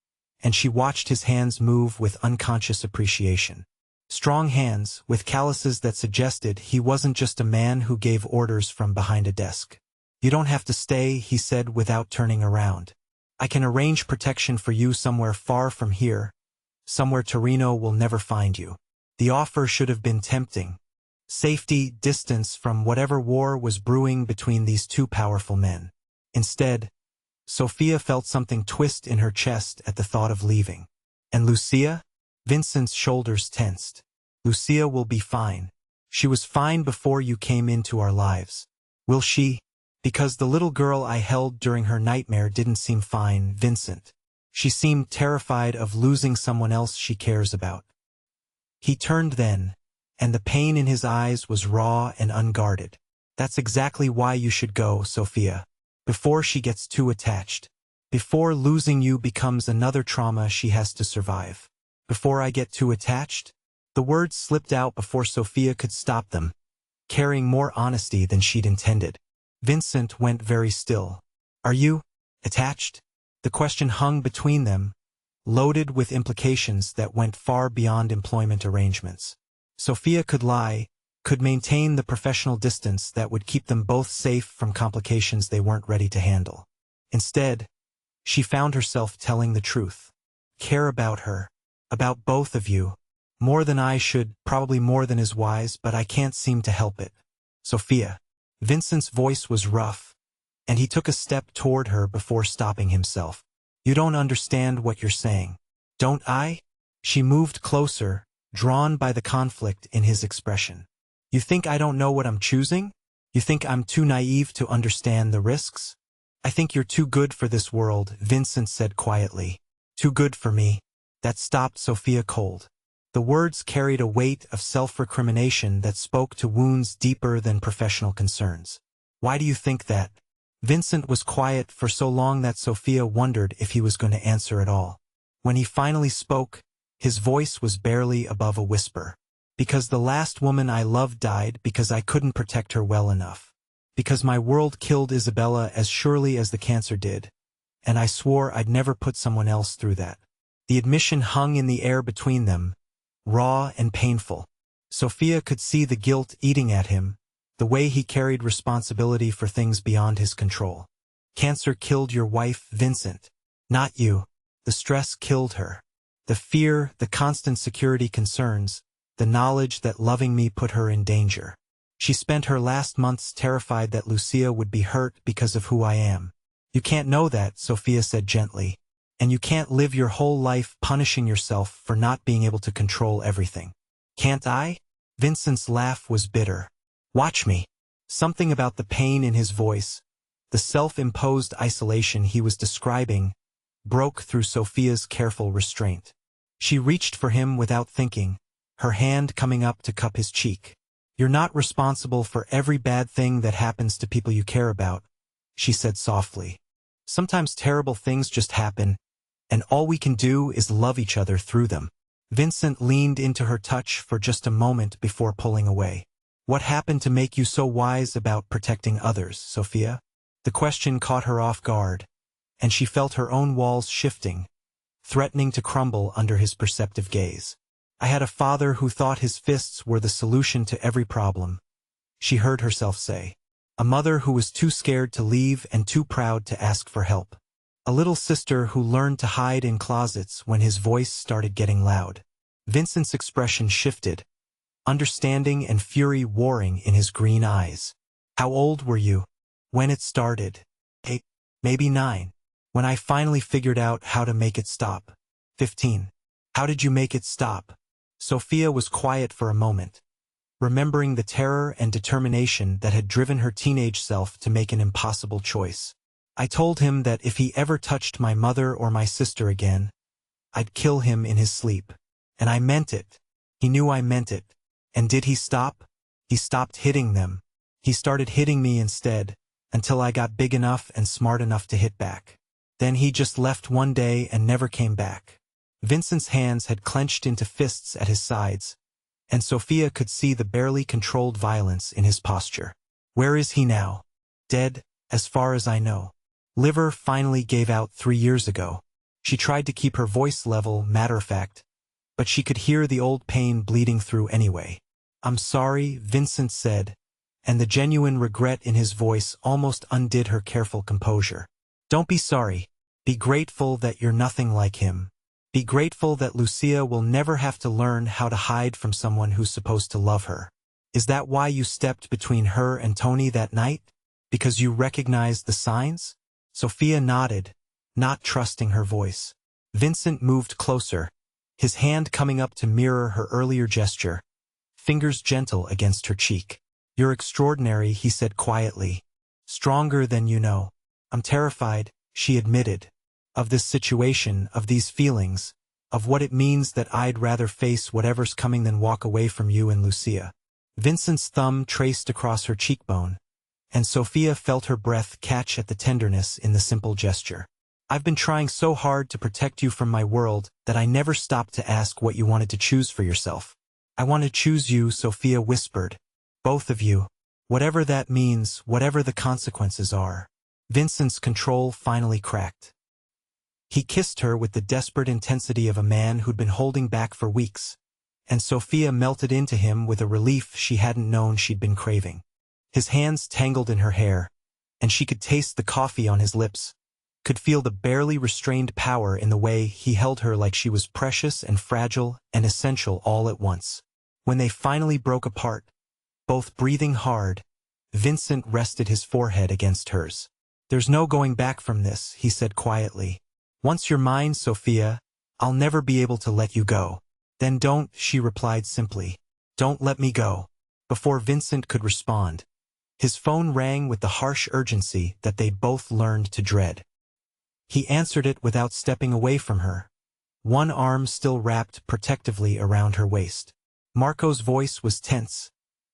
and she watched his hands move with unconscious appreciation. Strong hands, with calluses that suggested he wasn't just a man who gave orders from behind a desk. "You don't have to stay," he said without turning around. "I can arrange protection for you somewhere far from here, somewhere Torino will never find you." The offer should have been tempting. Safety, distance from whatever war was brewing between these two powerful men. Instead, Sophia felt something twist in her chest at the thought of leaving. "And Lucia?" Vincent's shoulders tensed. "Lucia will be fine. She was fine before you came into our lives." "Will she?" "Because the little girl I held during her nightmare didn't seem fine, Vincent. She seemed terrified of losing someone else she cares about." He turned then, and the pain in his eyes was raw and unguarded. "That's exactly why you should go, Sophia. Before she gets too attached. Before losing you becomes another trauma she has to survive." "Before I get too attached?" The words slipped out before Sophia could stop them, carrying more honesty than she'd intended. Vincent went very still. "Are you attached?" The question hung between them, loaded with implications that went far beyond employment arrangements. Sophia could lie, could maintain the professional distance that would keep them both safe from complications they weren't ready to handle. Instead, she found herself telling the truth. "Care about her. About both of you. More than I should, probably more than is wise, but I can't seem to help it. Sophia. Vincent's voice was rough, and he took a step toward her before stopping himself. You don't understand what you're saying. Don't I? She moved closer, drawn by the conflict in his expression. You think I don't know what I'm choosing? You think I'm too naive to understand the risks? I think you're too good for this world, Vincent said quietly. Too good for me. That stopped Sophia cold. The words carried a weight of self-recrimination that spoke to wounds deeper than professional concerns. Why do you think that? Vincent was quiet for so long that Sophia wondered if he was going to answer at all. When he finally spoke, his voice was barely above a whisper. Because the last woman I loved died because I couldn't protect her well enough. Because my world killed Isabella as surely as the cancer did. And I swore I'd never put someone else through that. The admission hung in the air between them, raw and painful. Sophia could see the guilt eating at him, the way he carried responsibility for things beyond his control. Cancer killed your wife, Vincent. Not you. The stress killed her. The fear, the constant security concerns, the knowledge that loving me put her in danger. She spent her last months terrified that Lucia would be hurt because of who I am. You can't know that, Sophia said gently. And you can't live your whole life punishing yourself for not being able to control everything. Can't I? Vincent's laugh was bitter. Watch me. Something about the pain in his voice, the self-imposed isolation he was describing, broke through Sophia's careful restraint. She reached for him without thinking, her hand coming up to cup his cheek. You're not responsible for every bad thing that happens to people you care about, she said softly. Sometimes terrible things just happen, and all we can do is love each other through them. Vincent leaned into her touch for just a moment before pulling away. What happened to make you so wise about protecting others, Sophia? The question caught her off guard, and she felt her own walls shifting, threatening to crumble under his perceptive gaze. I had a father who thought his fists were the solution to every problem, she heard herself say. A mother who was too scared to leave and too proud to ask for help. A little sister who learned to hide in closets when his voice started getting loud. Vincent's expression shifted, understanding and fury warring in his green eyes. How old were you? When it started? 8, maybe 9. When I finally figured out how to make it stop. 15. How did you make it stop? Sophia was quiet for a moment, remembering the terror and determination that had driven her teenage self to make an impossible choice. I told him that if he ever touched my mother or my sister again, I'd kill him in his sleep. And I meant it. He knew I meant it. And did he stop? He stopped hitting them. He started hitting me instead, until I got big enough and smart enough to hit back. Then he just left one day and never came back. Vincent's hands had clenched into fists at his sides, and Sophia could see the barely controlled violence in his posture. Where is he now? Dead, as far as I know. Liver finally gave out 3 years ago. She tried to keep her voice level, matter-of-fact, but she could hear the old pain bleeding through anyway. I'm sorry, Vincent said, and the genuine regret in his voice almost undid her careful composure. Don't be sorry. Be grateful that you're nothing like him. Be grateful that Lucia will never have to learn how to hide from someone who's supposed to love her. Is that why you stepped between her and Tony that night? Because you recognized the signs? Sophia nodded, not trusting her voice. Vincent moved closer, his hand coming up to mirror her earlier gesture, fingers gentle against her cheek. You're extraordinary, he said quietly. Stronger than you know. I'm terrified, she admitted. Of this situation, of these feelings, of what it means that I'd rather face whatever's coming than walk away from you and Lucia. Vincent's thumb traced across her cheekbone, and Sophia felt her breath catch at the tenderness in the simple gesture. I've been trying so hard to protect you from my world that I never stopped to ask what you wanted to choose for yourself. I want to choose you, Sophia whispered. Both of you. Whatever that means, whatever the consequences are. Vincent's control finally cracked. He kissed her with the desperate intensity of a man who'd been holding back for weeks, and Sophia melted into him with a relief she hadn't known she'd been craving. His hands tangled in her hair, and she could taste the coffee on his lips, could feel the barely restrained power in the way he held her like she was precious and fragile and essential all at once. When they finally broke apart, both breathing hard, Vincent rested his forehead against hers. "There's no going back from this," he said quietly. "Once you're mine, Sophia, I'll never be able to let you go." "Then don't," she replied simply. "Don't let me go." Before Vincent could respond, his phone rang with the harsh urgency that they'd both learned to dread. He answered it without stepping away from her, one arm still wrapped protectively around her waist. Marco's voice was tense,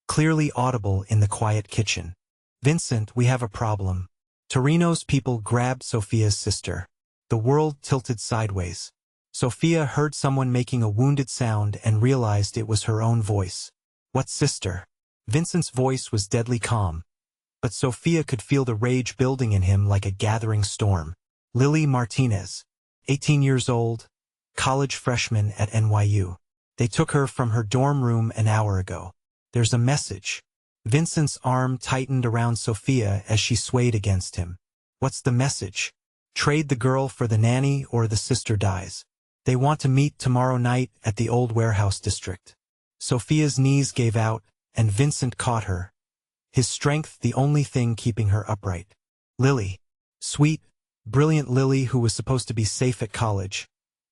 clearly audible in the quiet kitchen. "Vincent, we have a problem." Torino's people grabbed Sophia's sister. The world tilted sideways. Sophia heard someone making a wounded sound and realized it was her own voice. "What sister?" Vincent's voice was deadly calm, but Sophia could feel the rage building in him like a gathering storm. "Lily Martinez, 18 years old, college freshman at NYU. They took her from her dorm room an hour ago. There's a message." Vincent's arm tightened around Sophia as she swayed against him. "What's the message?" "Trade the girl for the nanny or the sister dies. They want to meet tomorrow night at the old warehouse district." Sophia's knees gave out, and Vincent caught her, his strength the only thing keeping her upright. Lily. Sweet, brilliant Lily, who was supposed to be safe at college,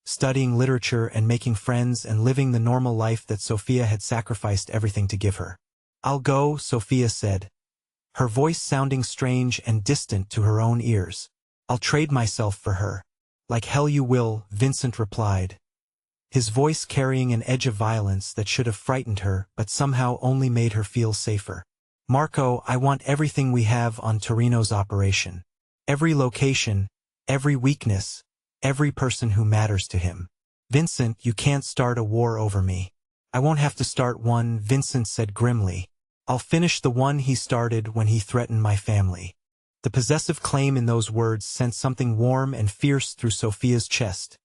studying literature and making friends and living the normal life that Sophia had sacrificed everything to give her. "I'll go," Sophia said, her voice sounding strange and distant to her own ears. "I'll trade myself for her." "Like hell you will," Vincent replied, his voice carrying an edge of violence that should have frightened her but somehow only made her feel safer. "Marco, I want everything we have on Torino's operation. Every location, every weakness, every person who matters to him." "Vincent, you can't start a war over me." "I won't have to start one," Vincent said grimly. "I'll finish the one he started when he threatened my family." The possessive claim in those words sent something warm and fierce through Sophia's chest,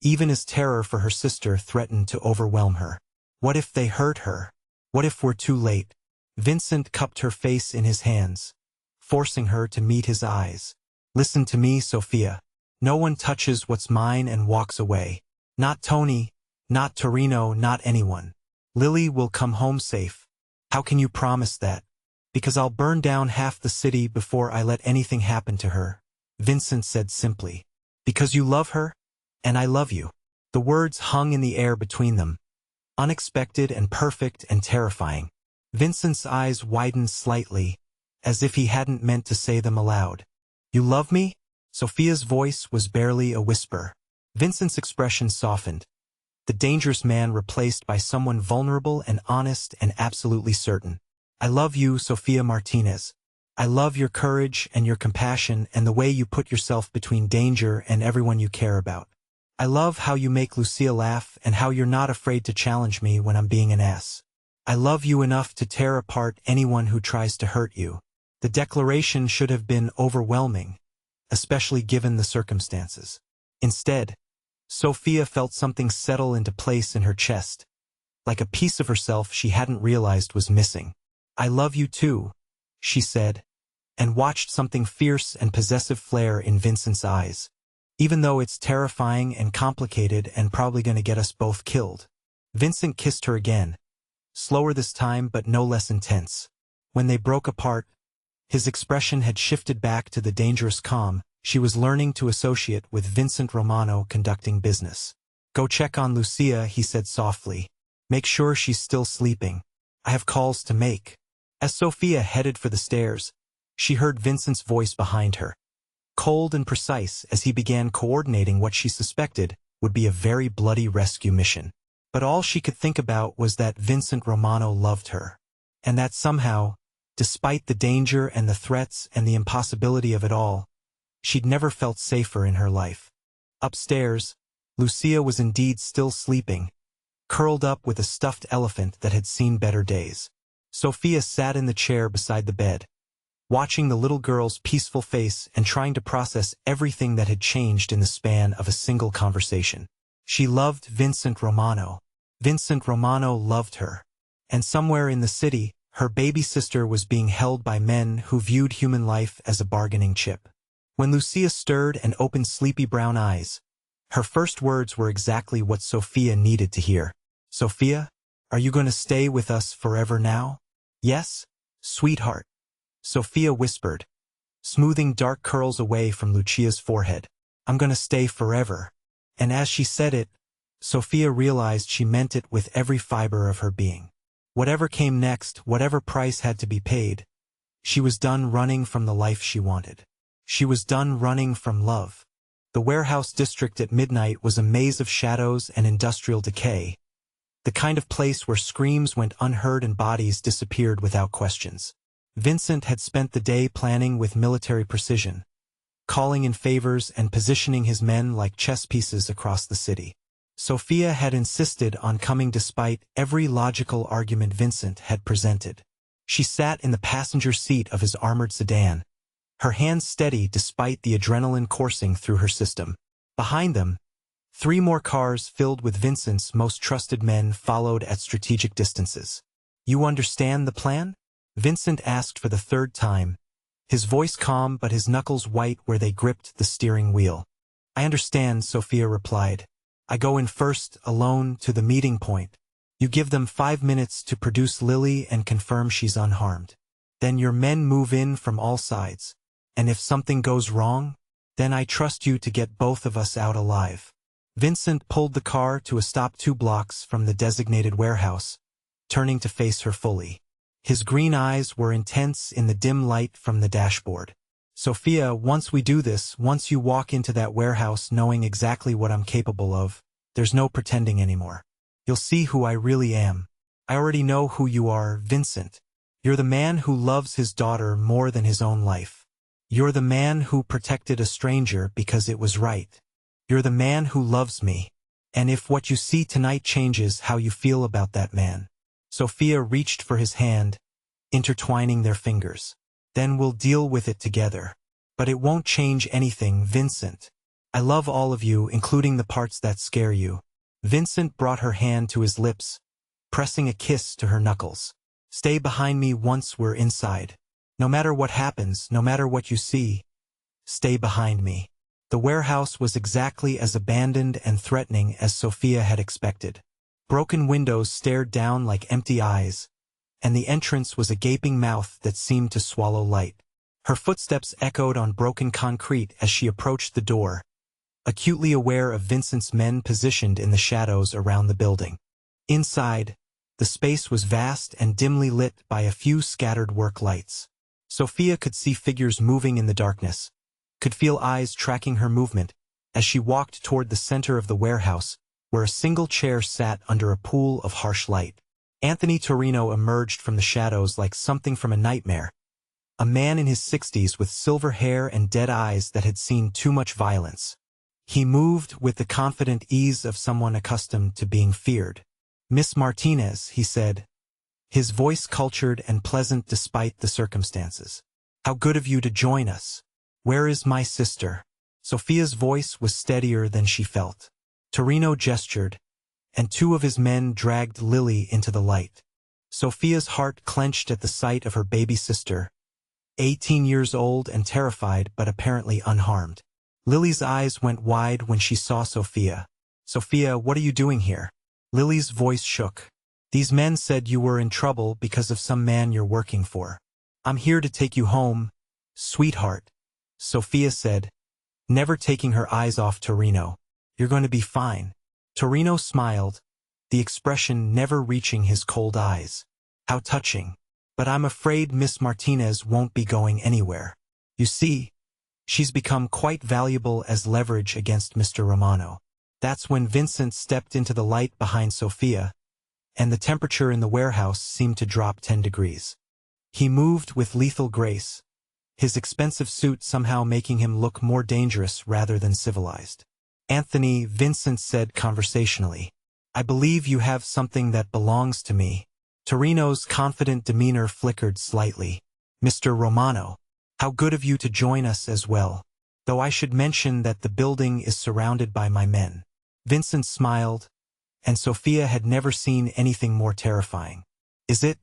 even as terror for her sister threatened to overwhelm her. What if they hurt her? What if we're too late? Vincent cupped her face in his hands, forcing her to meet his eyes. "Listen to me, Sophia. No one touches what's mine and walks away. Not Tony, not Torino, not anyone. Lily will come home safe." "How can you promise that?" "Because I'll burn down half the city before I let anything happen to her," Vincent said simply. "Because you love her, and I love you." The words hung in the air between them, unexpected and perfect and terrifying. Vincent's eyes widened slightly, as if he hadn't meant to say them aloud. "You love me?" Sophia's voice was barely a whisper. Vincent's expression softened, the dangerous man replaced by someone vulnerable and honest and absolutely certain. "I love you, Sophia Martinez. I love your courage and your compassion and the way you put yourself between danger and everyone you care about. I love how you make Lucia laugh and how you're not afraid to challenge me when I'm being an ass. I love you enough to tear apart anyone who tries to hurt you." The declaration should have been overwhelming, especially given the circumstances. Instead, Sophia felt something settle into place in her chest, like a piece of herself she hadn't realized was missing. "I love you too," she said, and watched something fierce and possessive flare in Vincent's eyes. "Even though it's terrifying and complicated and probably going to get us both killed." Vincent kissed her again, slower this time but no less intense. When they broke apart, his expression had shifted back to the dangerous calm she was learning to associate with Vincent Romano conducting business. "Go check on Lucia," he said softly. "Make sure she's still sleeping. I have calls to make." As Sophia headed for the stairs, she heard Vincent's voice behind her, cold and precise as he began coordinating what she suspected would be a very bloody rescue mission. But all she could think about was that Vincent Romano loved her, and that somehow, despite the danger and the threats and the impossibility of it all, she'd never felt safer in her life. Upstairs, Lucia was indeed still sleeping, curled up with a stuffed elephant that had seen better days. Sophia sat in the chair beside the bed, watching the little girl's peaceful face and trying to process everything that had changed in the span of a single conversation. She loved Vincent Romano. Vincent Romano loved her. And somewhere in the city, her baby sister was being held by men who viewed human life as a bargaining chip. When Lucia stirred and opened sleepy brown eyes, her first words were exactly what Sophia needed to hear. "Sophia, are you going to stay with us forever now?" "Yes, sweetheart," Sophia whispered, smoothing dark curls away from Lucia's forehead. "I'm going to stay forever." And as she said it, Sophia realized she meant it with every fiber of her being. Whatever came next, whatever price had to be paid, she was done running from the life she wanted. She was done running from love. The warehouse district at midnight was a maze of shadows and industrial decay, the kind of place where screams went unheard and bodies disappeared without questions. Vincent had spent the day planning with military precision, calling in favors and positioning his men like chess pieces across the city. Sophia had insisted on coming despite every logical argument Vincent had presented. She sat in the passenger seat of his armored sedan, her hands steady despite the adrenaline coursing through her system. Behind them, 3 more cars filled with Vincent's most trusted men followed at strategic distances. "You understand the plan?" Vincent asked for the 3rd time, his voice calm but his knuckles white where they gripped the steering wheel. "I understand," Sophia replied. "I go in first, alone, to the meeting point. You give them 5 minutes to produce Lily and confirm she's unharmed. Then your men move in from all sides. And if something goes wrong, then I trust you to get both of us out alive." Vincent pulled the car to a stop 2 blocks from the designated warehouse, turning to face her fully. His green eyes were intense in the dim light from the dashboard. "Sophia, once we do this, once you walk into that warehouse knowing exactly what I'm capable of, there's no pretending anymore. You'll see who I really am. I already know who you are, Vincent. You're the man who loves his daughter more than his own life. You're the man who protected a stranger because it was right. You're the man who loves me. And if what you see tonight changes how you feel about that man." Sophia reached for his hand, intertwining their fingers. "Then we'll deal with it together. But it won't change anything, Vincent. I love all of you, including the parts that scare you." Vincent brought her hand to his lips, pressing a kiss to her knuckles. "Stay behind me once we're inside. No matter what happens, no matter what you see, stay behind me." The warehouse was exactly as abandoned and threatening as Sophia had expected. Broken windows stared down like empty eyes, and the entrance was a gaping mouth that seemed to swallow light. Her footsteps echoed on broken concrete as she approached the door, acutely aware of Vincent's men positioned in the shadows around the building. Inside, the space was vast and dimly lit by a few scattered work lights. Sophia could see figures moving in the darkness, could feel eyes tracking her movement as she walked toward the center of the warehouse, where a single chair sat under a pool of harsh light. Anthony Torino emerged from the shadows like something from a nightmare, a man in his 60s with silver hair and dead eyes that had seen too much violence. He moved with the confident ease of someone accustomed to being feared. "Miss Martinez," he said, his voice cultured and pleasant despite the circumstances. "How good of you to join us. Where is my sister?" Sophia's voice was steadier than she felt. Torino gestured, and 2 of his men dragged Lily into the light. Sophia's heart clenched at the sight of her baby sister, 18 years old and terrified but apparently unharmed. Lily's eyes went wide when she saw Sophia. "Sophia, what are you doing here?" Lily's voice shook. "These men said you were in trouble because of some man you're working for. I'm here to take you home, sweetheart," Sophia said, never taking her eyes off Torino. "You're going to be fine." Torino smiled, the expression never reaching his cold eyes. "How touching. But I'm afraid Miss Martinez won't be going anywhere. You see, she's become quite valuable as leverage against Mr. Romano." That's when Vincent stepped into the light behind Sophia, and the temperature in the warehouse seemed to drop 10 degrees. He moved with lethal grace, his expensive suit somehow making him look more dangerous rather than civilized. "Anthony," Vincent said conversationally, "I believe you have something that belongs to me." Torino's confident demeanor flickered slightly. "Mr. Romano, how good of you to join us as well. Though I should mention that the building is surrounded by my men." Vincent smiled, and Sophia had never seen anything more terrifying. "Is it?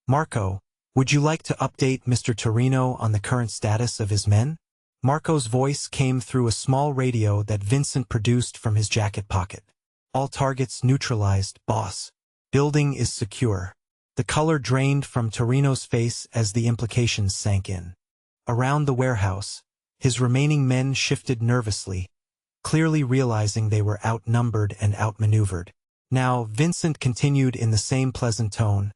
Marco, would you like to update Mr. Torino on the current status of his men?" Marco's voice came through a small radio that Vincent produced from his jacket pocket. All targets neutralized, boss. Building is secure. The color drained from Torino's face as the implications sank in. Around the warehouse, his remaining men shifted nervously, clearly realizing they were outnumbered and outmaneuvered. Now, Vincent continued in the same pleasant tone.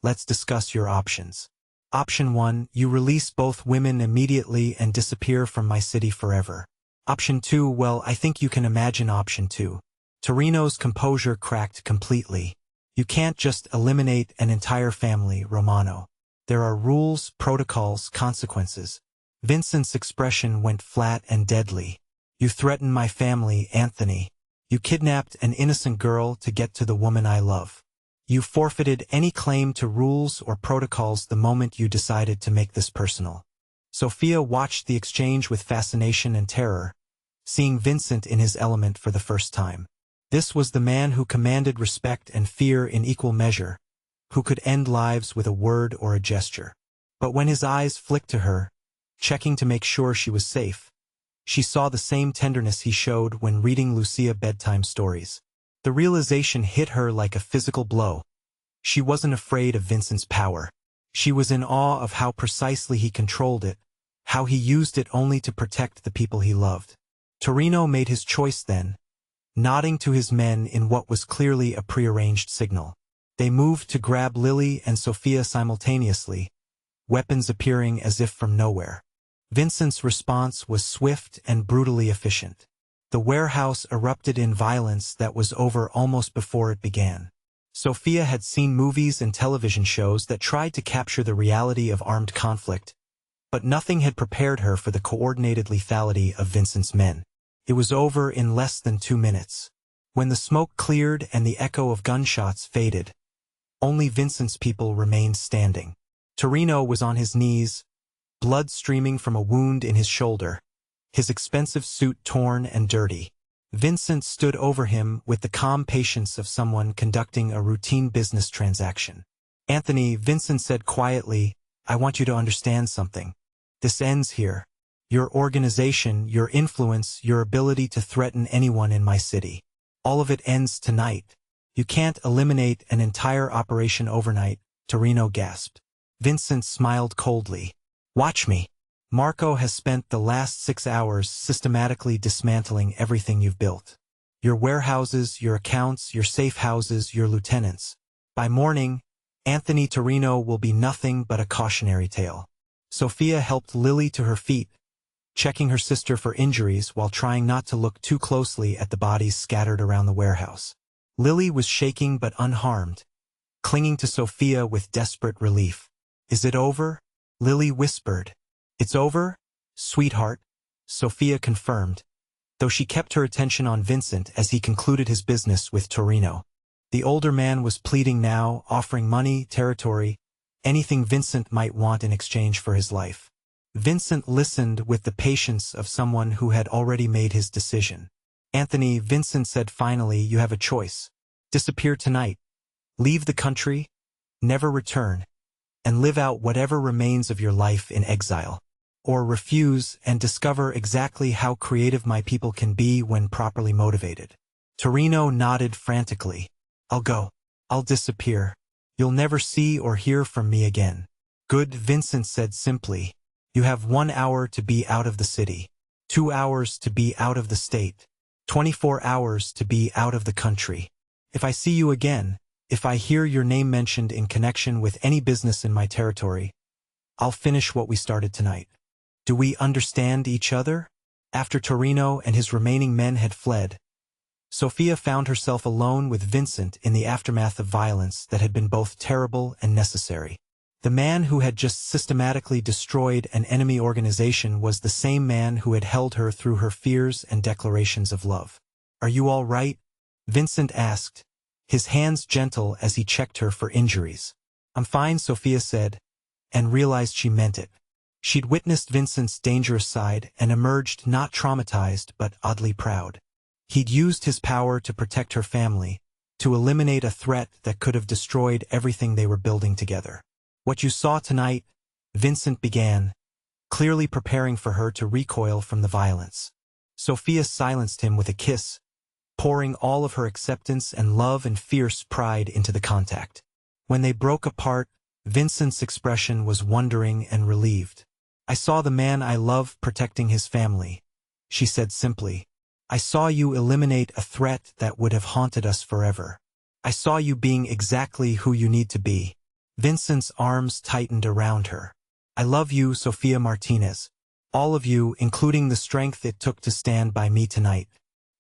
Let's discuss your options. Option 1, you release both women immediately and disappear from my city forever. Option 2, well, I think you can imagine option 2. Torino's composure cracked completely. You can't just eliminate an entire family, Romano. There are rules, protocols, consequences. Vincent's expression went flat and deadly. You threaten my family, Anthony. You kidnapped an innocent girl to get to the woman I love. You forfeited any claim to rules or protocols the moment you decided to make this personal. Sophia watched the exchange with fascination and terror, seeing Vincent in his element for the first time. This was the man who commanded respect and fear in equal measure, who could end lives with a word or a gesture. But when his eyes flicked to her, checking to make sure she was safe, she saw the same tenderness he showed when reading Lucia bedtime stories. The realization hit her like a physical blow. She wasn't afraid of Vincent's power. She was in awe of how precisely he controlled it, how he used it only to protect the people he loved. Torino made his choice then, nodding to his men in what was clearly a prearranged signal. They moved to grab Lily and Sophia simultaneously, weapons appearing as if from nowhere. Vincent's response was swift and brutally efficient. The warehouse erupted in violence that was over almost before it began. Sophia had seen movies and television shows that tried to capture the reality of armed conflict, but nothing had prepared her for the coordinated lethality of Vincent's men. It was over in less than 2 minutes. When the smoke cleared and the echo of gunshots faded, only Vincent's people remained standing. Torino was on his knees, blood streaming from a wound in his shoulder, his expensive suit torn and dirty. Vincent stood over him with the calm patience of someone conducting a routine business transaction. Anthony, Vincent said quietly, I want you to understand something. This ends here. Your organization, your influence, your ability to threaten anyone in my city. All of it ends tonight. You can't eliminate an entire operation overnight, Torino gasped. Vincent smiled coldly. Watch me. Marco has spent the last 6 hours systematically dismantling everything you've built. Your warehouses, your accounts, your safe houses, your lieutenants. By morning, Anthony Torino will be nothing but a cautionary tale. Sophia helped Lily to her feet, checking her sister for injuries while trying not to look too closely at the bodies scattered around the warehouse. Lily was shaking but unharmed, clinging to Sophia with desperate relief. Is it over? Lily whispered. It's over, sweetheart, Sophia confirmed, though she kept her attention on Vincent as he concluded his business with Torino. The older man was pleading now, offering money, territory, anything Vincent might want in exchange for his life. Vincent listened with the patience of someone who had already made his decision. Anthony, Vincent said finally, you have a choice. Disappear tonight. Leave the country, never return, and live out whatever remains of your life in exile. Or refuse and discover exactly how creative my people can be when properly motivated. Torino nodded frantically. I'll go. I'll disappear. You'll never see or hear from me again. Good, Vincent said simply. You have 1 hour to be out of the city, 2 hours to be out of the state, 24 hours to be out of the country. If I see you again, if I hear your name mentioned in connection with any business in my territory, I'll finish what we started tonight. Do we understand each other? After Torino and his remaining men had fled, Sophia found herself alone with Vincent in the aftermath of violence that had been both terrible and necessary. The man who had just systematically destroyed an enemy organization was the same man who had held her through her fears and declarations of love. Are you all right? Vincent asked, his hands gentle as he checked her for injuries. I'm fine, Sophia said, and realized she meant it. She'd witnessed Vincent's dangerous side and emerged not traumatized but oddly proud. He'd used his power to protect her family, to eliminate a threat that could have destroyed everything they were building together. What you saw tonight, Vincent began, clearly preparing for her to recoil from the violence. Sophia silenced him with a kiss, pouring all of her acceptance and love and fierce pride into the contact. When they broke apart, Vincent's expression was wondering and relieved. "I saw the man I love protecting his family," she said simply. "I saw you eliminate a threat that would have haunted us forever. I saw you being exactly who you need to be." Vincent's arms tightened around her. "I love you, Sofia Martinez. All of you, including the strength it took to stand by me tonight."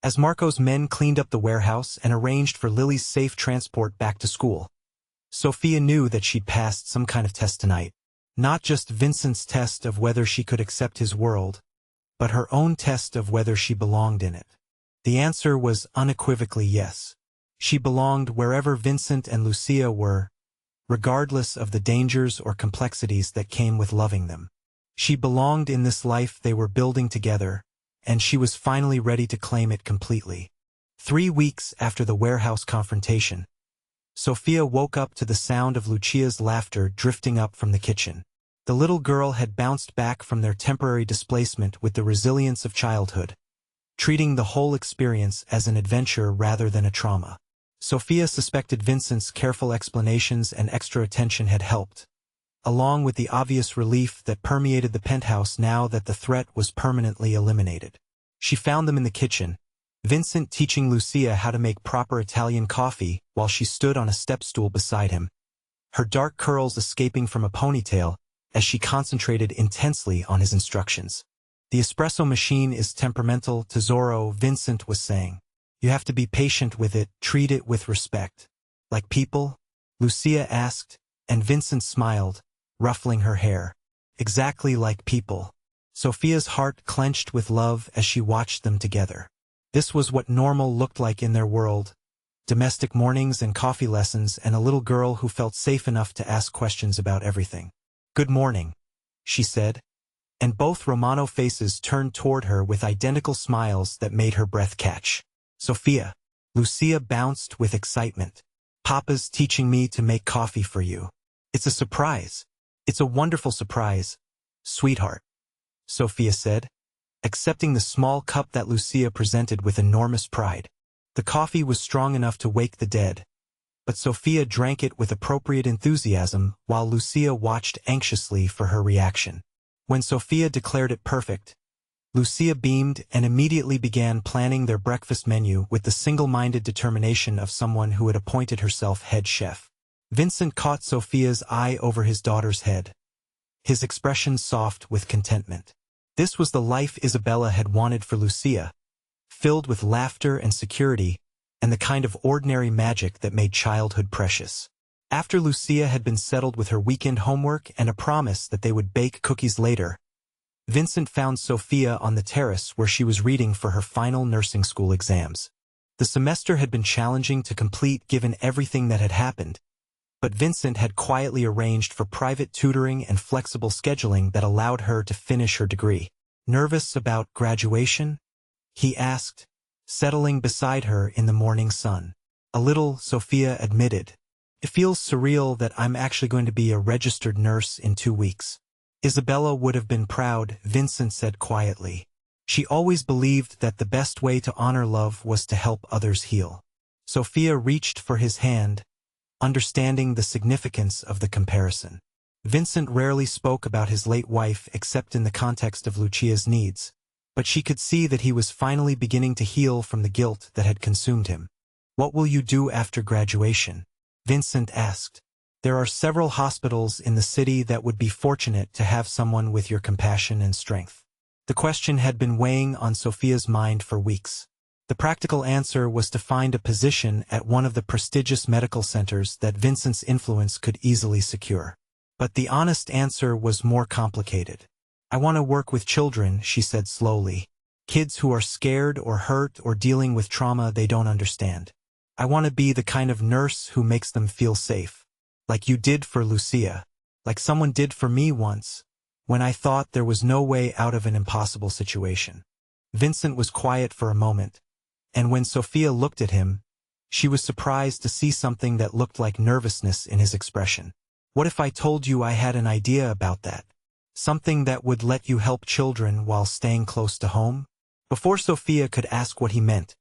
As Marco's men cleaned up the warehouse and arranged for Lily's safe transport back to school, Sophia knew that she'd passed some kind of test tonight. Not just Vincent's test of whether she could accept his world, but her own test of whether she belonged in it. The answer was unequivocally yes. She belonged wherever Vincent and Lucia were, regardless of the dangers or complexities that came with loving them. She belonged in this life they were building together, and she was finally ready to claim it completely. 3 weeks after the warehouse confrontation, Sophia woke up to the sound of Lucia's laughter drifting up from the kitchen. The little girl had bounced back from their temporary displacement with the resilience of childhood, treating the whole experience as an adventure rather than a trauma. Sophia suspected Vincent's careful explanations and extra attention had helped, along with the obvious relief that permeated the penthouse now that the threat was permanently eliminated. She found them in the kitchen, Vincent teaching Lucia how to make proper Italian coffee while she stood on a step stool beside him, her dark curls escaping from a ponytail as she concentrated intensely on his instructions. "The espresso machine is temperamental, Tesoro," Vincent was saying. "You have to be patient with it, treat it with respect." "Like people?" Lucia asked, and Vincent smiled, ruffling her hair. "Exactly like people." Sophia's heart clenched with love as she watched them together. This was what normal looked like in their world: domestic mornings and coffee lessons and a little girl who felt safe enough to ask questions about everything. "Good morning," she said, and both Romano faces turned toward her with identical smiles that made her breath catch. "Sophia." Lucia bounced with excitement. "Papa's teaching me to make coffee for you. It's a surprise. It's a wonderful surprise, sweetheart," Sophia said, accepting the small cup that Lucia presented with enormous pride. The coffee was strong enough to wake the dead, but Sophia drank it with appropriate enthusiasm while Lucia watched anxiously for her reaction. When Sophia declared it perfect, Lucia beamed and immediately began planning their breakfast menu with the single-minded determination of someone who had appointed herself head chef. Vincent caught Sophia's eye over his daughter's head, his expression soft with contentment. This was the life Isabella had wanted for Lucia, filled with laughter and security, and the kind of ordinary magic that made childhood precious. After Lucia had been settled with her weekend homework and a promise that they would bake cookies later, Vincent found Sophia on the terrace where she was reading for her final nursing school exams. The semester had been challenging to complete given everything that had happened, but Vincent had quietly arranged for private tutoring and flexible scheduling that allowed her to finish her degree. "Nervous about graduation?" he asked, settling beside her in the morning sun. "A little," Sophia admitted. "It feels surreal that I'm actually going to be a registered nurse in 2 weeks." "Isabella would have been proud," Vincent said quietly. "She always believed that the best way to honor love was to help others heal." Sophia reached for his hand, understanding the significance of the comparison. Vincent rarely spoke about his late wife except in the context of Lucia's needs, but she could see that he was finally beginning to heal from the guilt that had consumed him. "What will you do after graduation?" Vincent asked. "There are several hospitals in the city that would be fortunate to have someone with your compassion and strength." The question had been weighing on Sophia's mind for weeks. The practical answer was to find a position at one of the prestigious medical centers that Vincent's influence could easily secure. But the honest answer was more complicated. "I want to work with children," she said slowly. "Kids who are scared or hurt or dealing with trauma they don't understand. I want to be the kind of nurse who makes them feel safe. Like you did for Lucia. Like someone did for me once, when I thought there was no way out of an impossible situation." Vincent was quiet for a moment, and when Sophia looked at him, she was surprised to see something that looked like nervousness in his expression. "What if I told you I had an idea about that?" Something that would let you help children while staying close to home? Before Sophia could ask what he meant,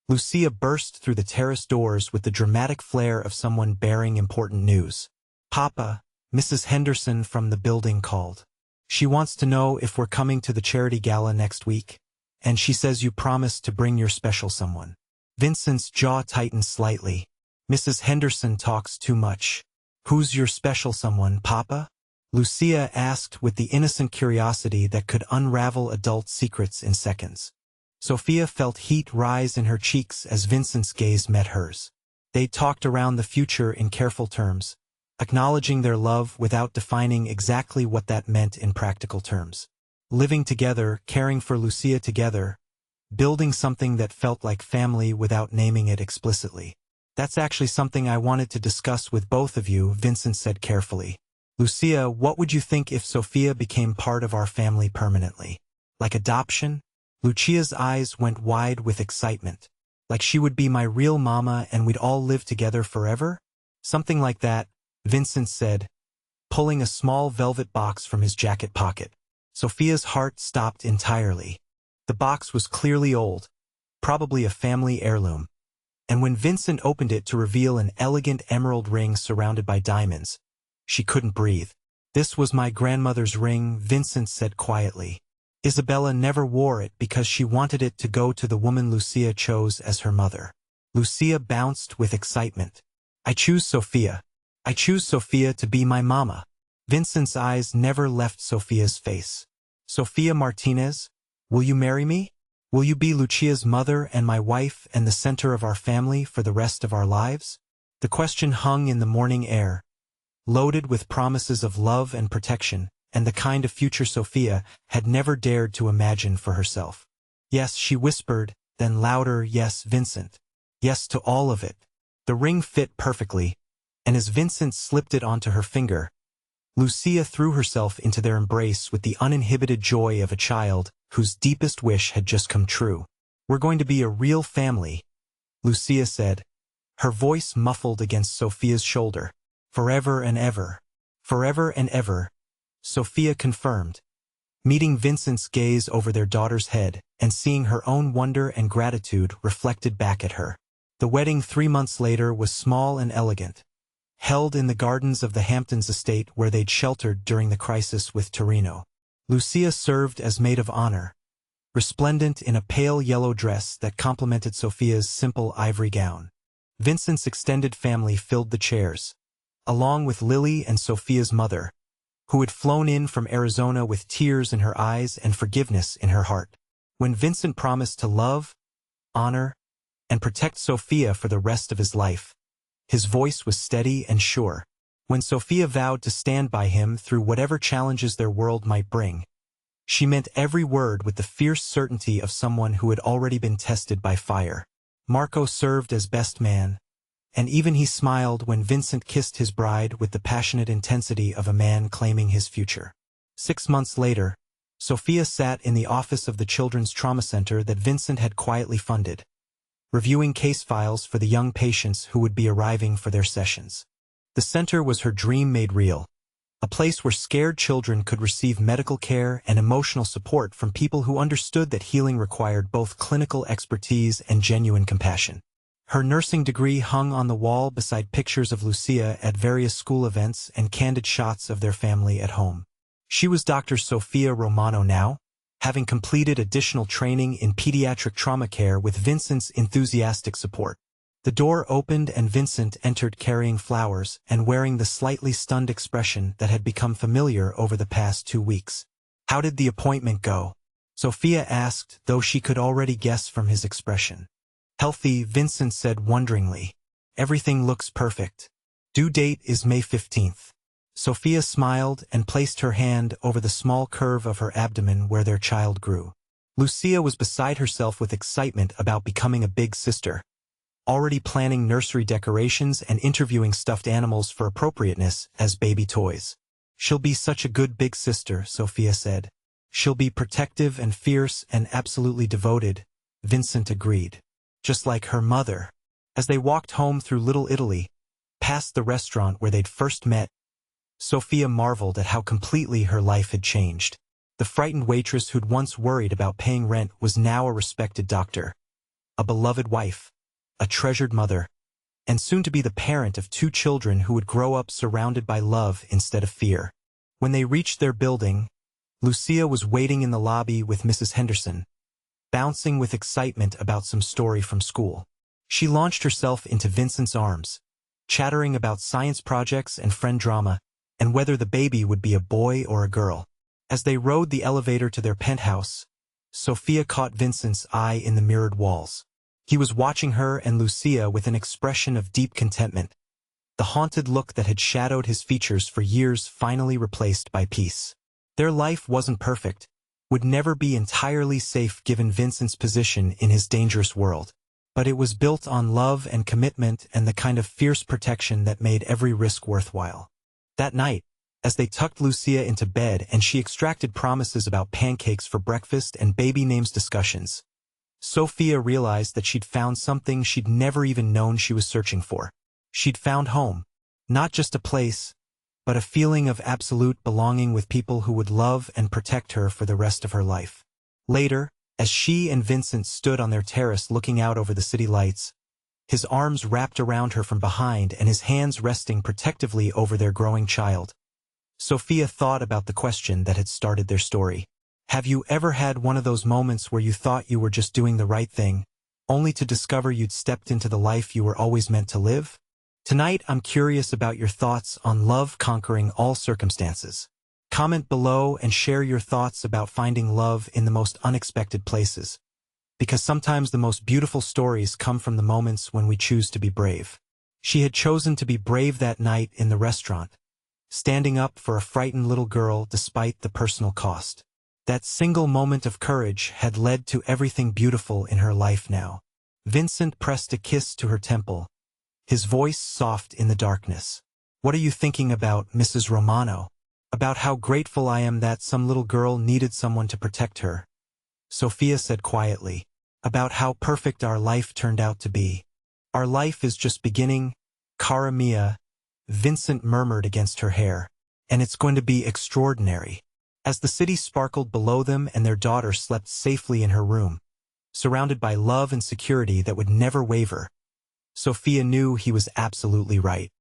Lucia burst through the terrace doors with the dramatic flair of someone bearing important news. "Papa," Mrs. Henderson from the building called. "She wants to know if we're coming to the charity gala next week, and she says you promised to bring your special someone." Vincent's jaw tightened slightly. "Mrs. Henderson talks too much." "Who's your special someone, Papa?" Lucia asked with the innocent curiosity that could unravel adult secrets in seconds. Sophia felt heat rise in her cheeks as Vincent's gaze met hers. They talked around the future in careful terms, acknowledging their love without defining exactly what that meant in practical terms. Living together, caring for Lucia together, building something that felt like family without naming it explicitly. "That's actually something I wanted to discuss with both of you," Vincent said carefully. "Lucia, what would you think if Sophia became part of our family permanently? Like adoption?" Lucia's eyes went wide with excitement. "Like she would be my real mama and we'd all live together forever?" "Something like that," Vincent said, pulling a small velvet box from his jacket pocket. Sophia's heart stopped entirely. The box was clearly old, probably a family heirloom. And when Vincent opened it to reveal an elegant emerald ring surrounded by diamonds, she couldn't breathe. "This was my grandmother's ring," Vincent said quietly. "Isabella never wore it because she wanted it to go to the woman Lucia chose as her mother." Lucia bounced with excitement. "I choose Sophia. I choose Sophia to be my mama." Vincent's eyes never left Sophia's face. "Sophia Martinez, will you marry me? Will you be Lucia's mother and my wife and the center of our family for the rest of our lives?" The question hung in the morning air, loaded with promises of love and protection, and the kind of future Sophia had never dared to imagine for herself. "Yes," she whispered, then louder, "Yes, Vincent. Yes to all of it." The ring fit perfectly, and as Vincent slipped it onto her finger, Lucia threw herself into their embrace with the uninhibited joy of a child whose deepest wish had just come true. "We're going to be a real family," Lucia said, her voice muffled against Sophia's shoulder. "Forever and ever." "Forever and ever," Sophia confirmed, meeting Vincent's gaze over their daughter's head and seeing her own wonder and gratitude reflected back at her. The wedding 3 months later was small and elegant, held in the gardens of the Hamptons estate where they'd sheltered during the crisis with Torino. Lucia served as maid of honor, resplendent in a pale yellow dress that complemented Sophia's simple ivory gown. Vincent's extended family filled the chairs, along with Lily and Sophia's mother, who had flown in from Arizona with tears in her eyes and forgiveness in her heart. When Vincent promised to love, honor, and protect Sophia for the rest of his life, his voice was steady and sure. When Sophia vowed to stand by him through whatever challenges their world might bring, she meant every word with the fierce certainty of someone who had already been tested by fire. Marco served as best man, and even he smiled when Vincent kissed his bride with the passionate intensity of a man claiming his future. 6 months later, Sophia sat in the office of the Children's Trauma Center that Vincent had quietly funded, reviewing case files for the young patients who would be arriving for their sessions. The center was her dream made real, a place where scared children could receive medical care and emotional support from people who understood that healing required both clinical expertise and genuine compassion. Her nursing degree hung on the wall beside pictures of Lucia at various school events and candid shots of their family at home. She was Dr. Sophia Romano now, having completed additional training in pediatric trauma care with Vincent's enthusiastic support. The door opened and Vincent entered carrying flowers and wearing the slightly stunned expression that had become familiar over the past 2 weeks. "How did the appointment go?" Sophia asked, though she could already guess from his expression. "Healthy," Vincent said wonderingly. "Everything looks perfect. Due date is May 15th. Sophia smiled and placed her hand over the small curve of her abdomen where their child grew. Lucia was beside herself with excitement about becoming a big sister, already planning nursery decorations and interviewing stuffed animals for appropriateness as baby toys. "She'll be such a good big sister," Sophia said. "She'll be protective and fierce and absolutely devoted," Vincent agreed. "Just like her mother." As they walked home through Little Italy, past the restaurant where they'd first met, Sophia marveled at how completely her life had changed. The frightened waitress who'd once worried about paying rent was now a respected doctor, a beloved wife, a treasured mother, and soon to be the parent of 2 children who would grow up surrounded by love instead of fear. When they reached their building, Lucia was waiting in the lobby with Mrs. Henderson, bouncing with excitement about some story from school. She launched herself into Vincent's arms, chattering about science projects and friend drama, and whether the baby would be a boy or a girl. As they rode the elevator to their penthouse, Sophia caught Vincent's eye in the mirrored walls. He was watching her and Lucia with an expression of deep contentment, the haunted look that had shadowed his features for years finally replaced by peace. Their life wasn't perfect, would never be entirely safe given Vincent's position in his dangerous world, but it was built on love and commitment and the kind of fierce protection that made every risk worthwhile. That night, as they tucked Lucia into bed and she extracted promises about pancakes for breakfast and baby names discussions, Sophia realized that she'd found something she'd never even known she was searching for. She'd found home, not just a place, but a feeling of absolute belonging with people who would love and protect her for the rest of her life. Later, as she and Vincent stood on their terrace looking out over the city lights, his arms wrapped around her from behind and his hands resting protectively over their growing child, Sophia thought about the question that had started their story. Have you ever had one of those moments where you thought you were just doing the right thing, only to discover you'd stepped into the life you were always meant to live? Tonight, I'm curious about your thoughts on love conquering all circumstances. Comment below and share your thoughts about finding love in the most unexpected places, because sometimes the most beautiful stories come from the moments when we choose to be brave. She had chosen to be brave that night in the restaurant, standing up for a frightened little girl despite the personal cost. That single moment of courage had led to everything beautiful in her life now. Vincent pressed a kiss to her temple, his voice soft in the darkness. What are you thinking about, Mrs. Romano? About how grateful I am that some little girl needed someone to protect her. Sophia said quietly. About how perfect our life turned out to be. Our life is just beginning, cara mia, Vincent murmured against her hair. And it's going to be extraordinary. As the city sparkled below them and their daughter slept safely in her room, surrounded by love and security that would never waver, Sophia knew he was absolutely right.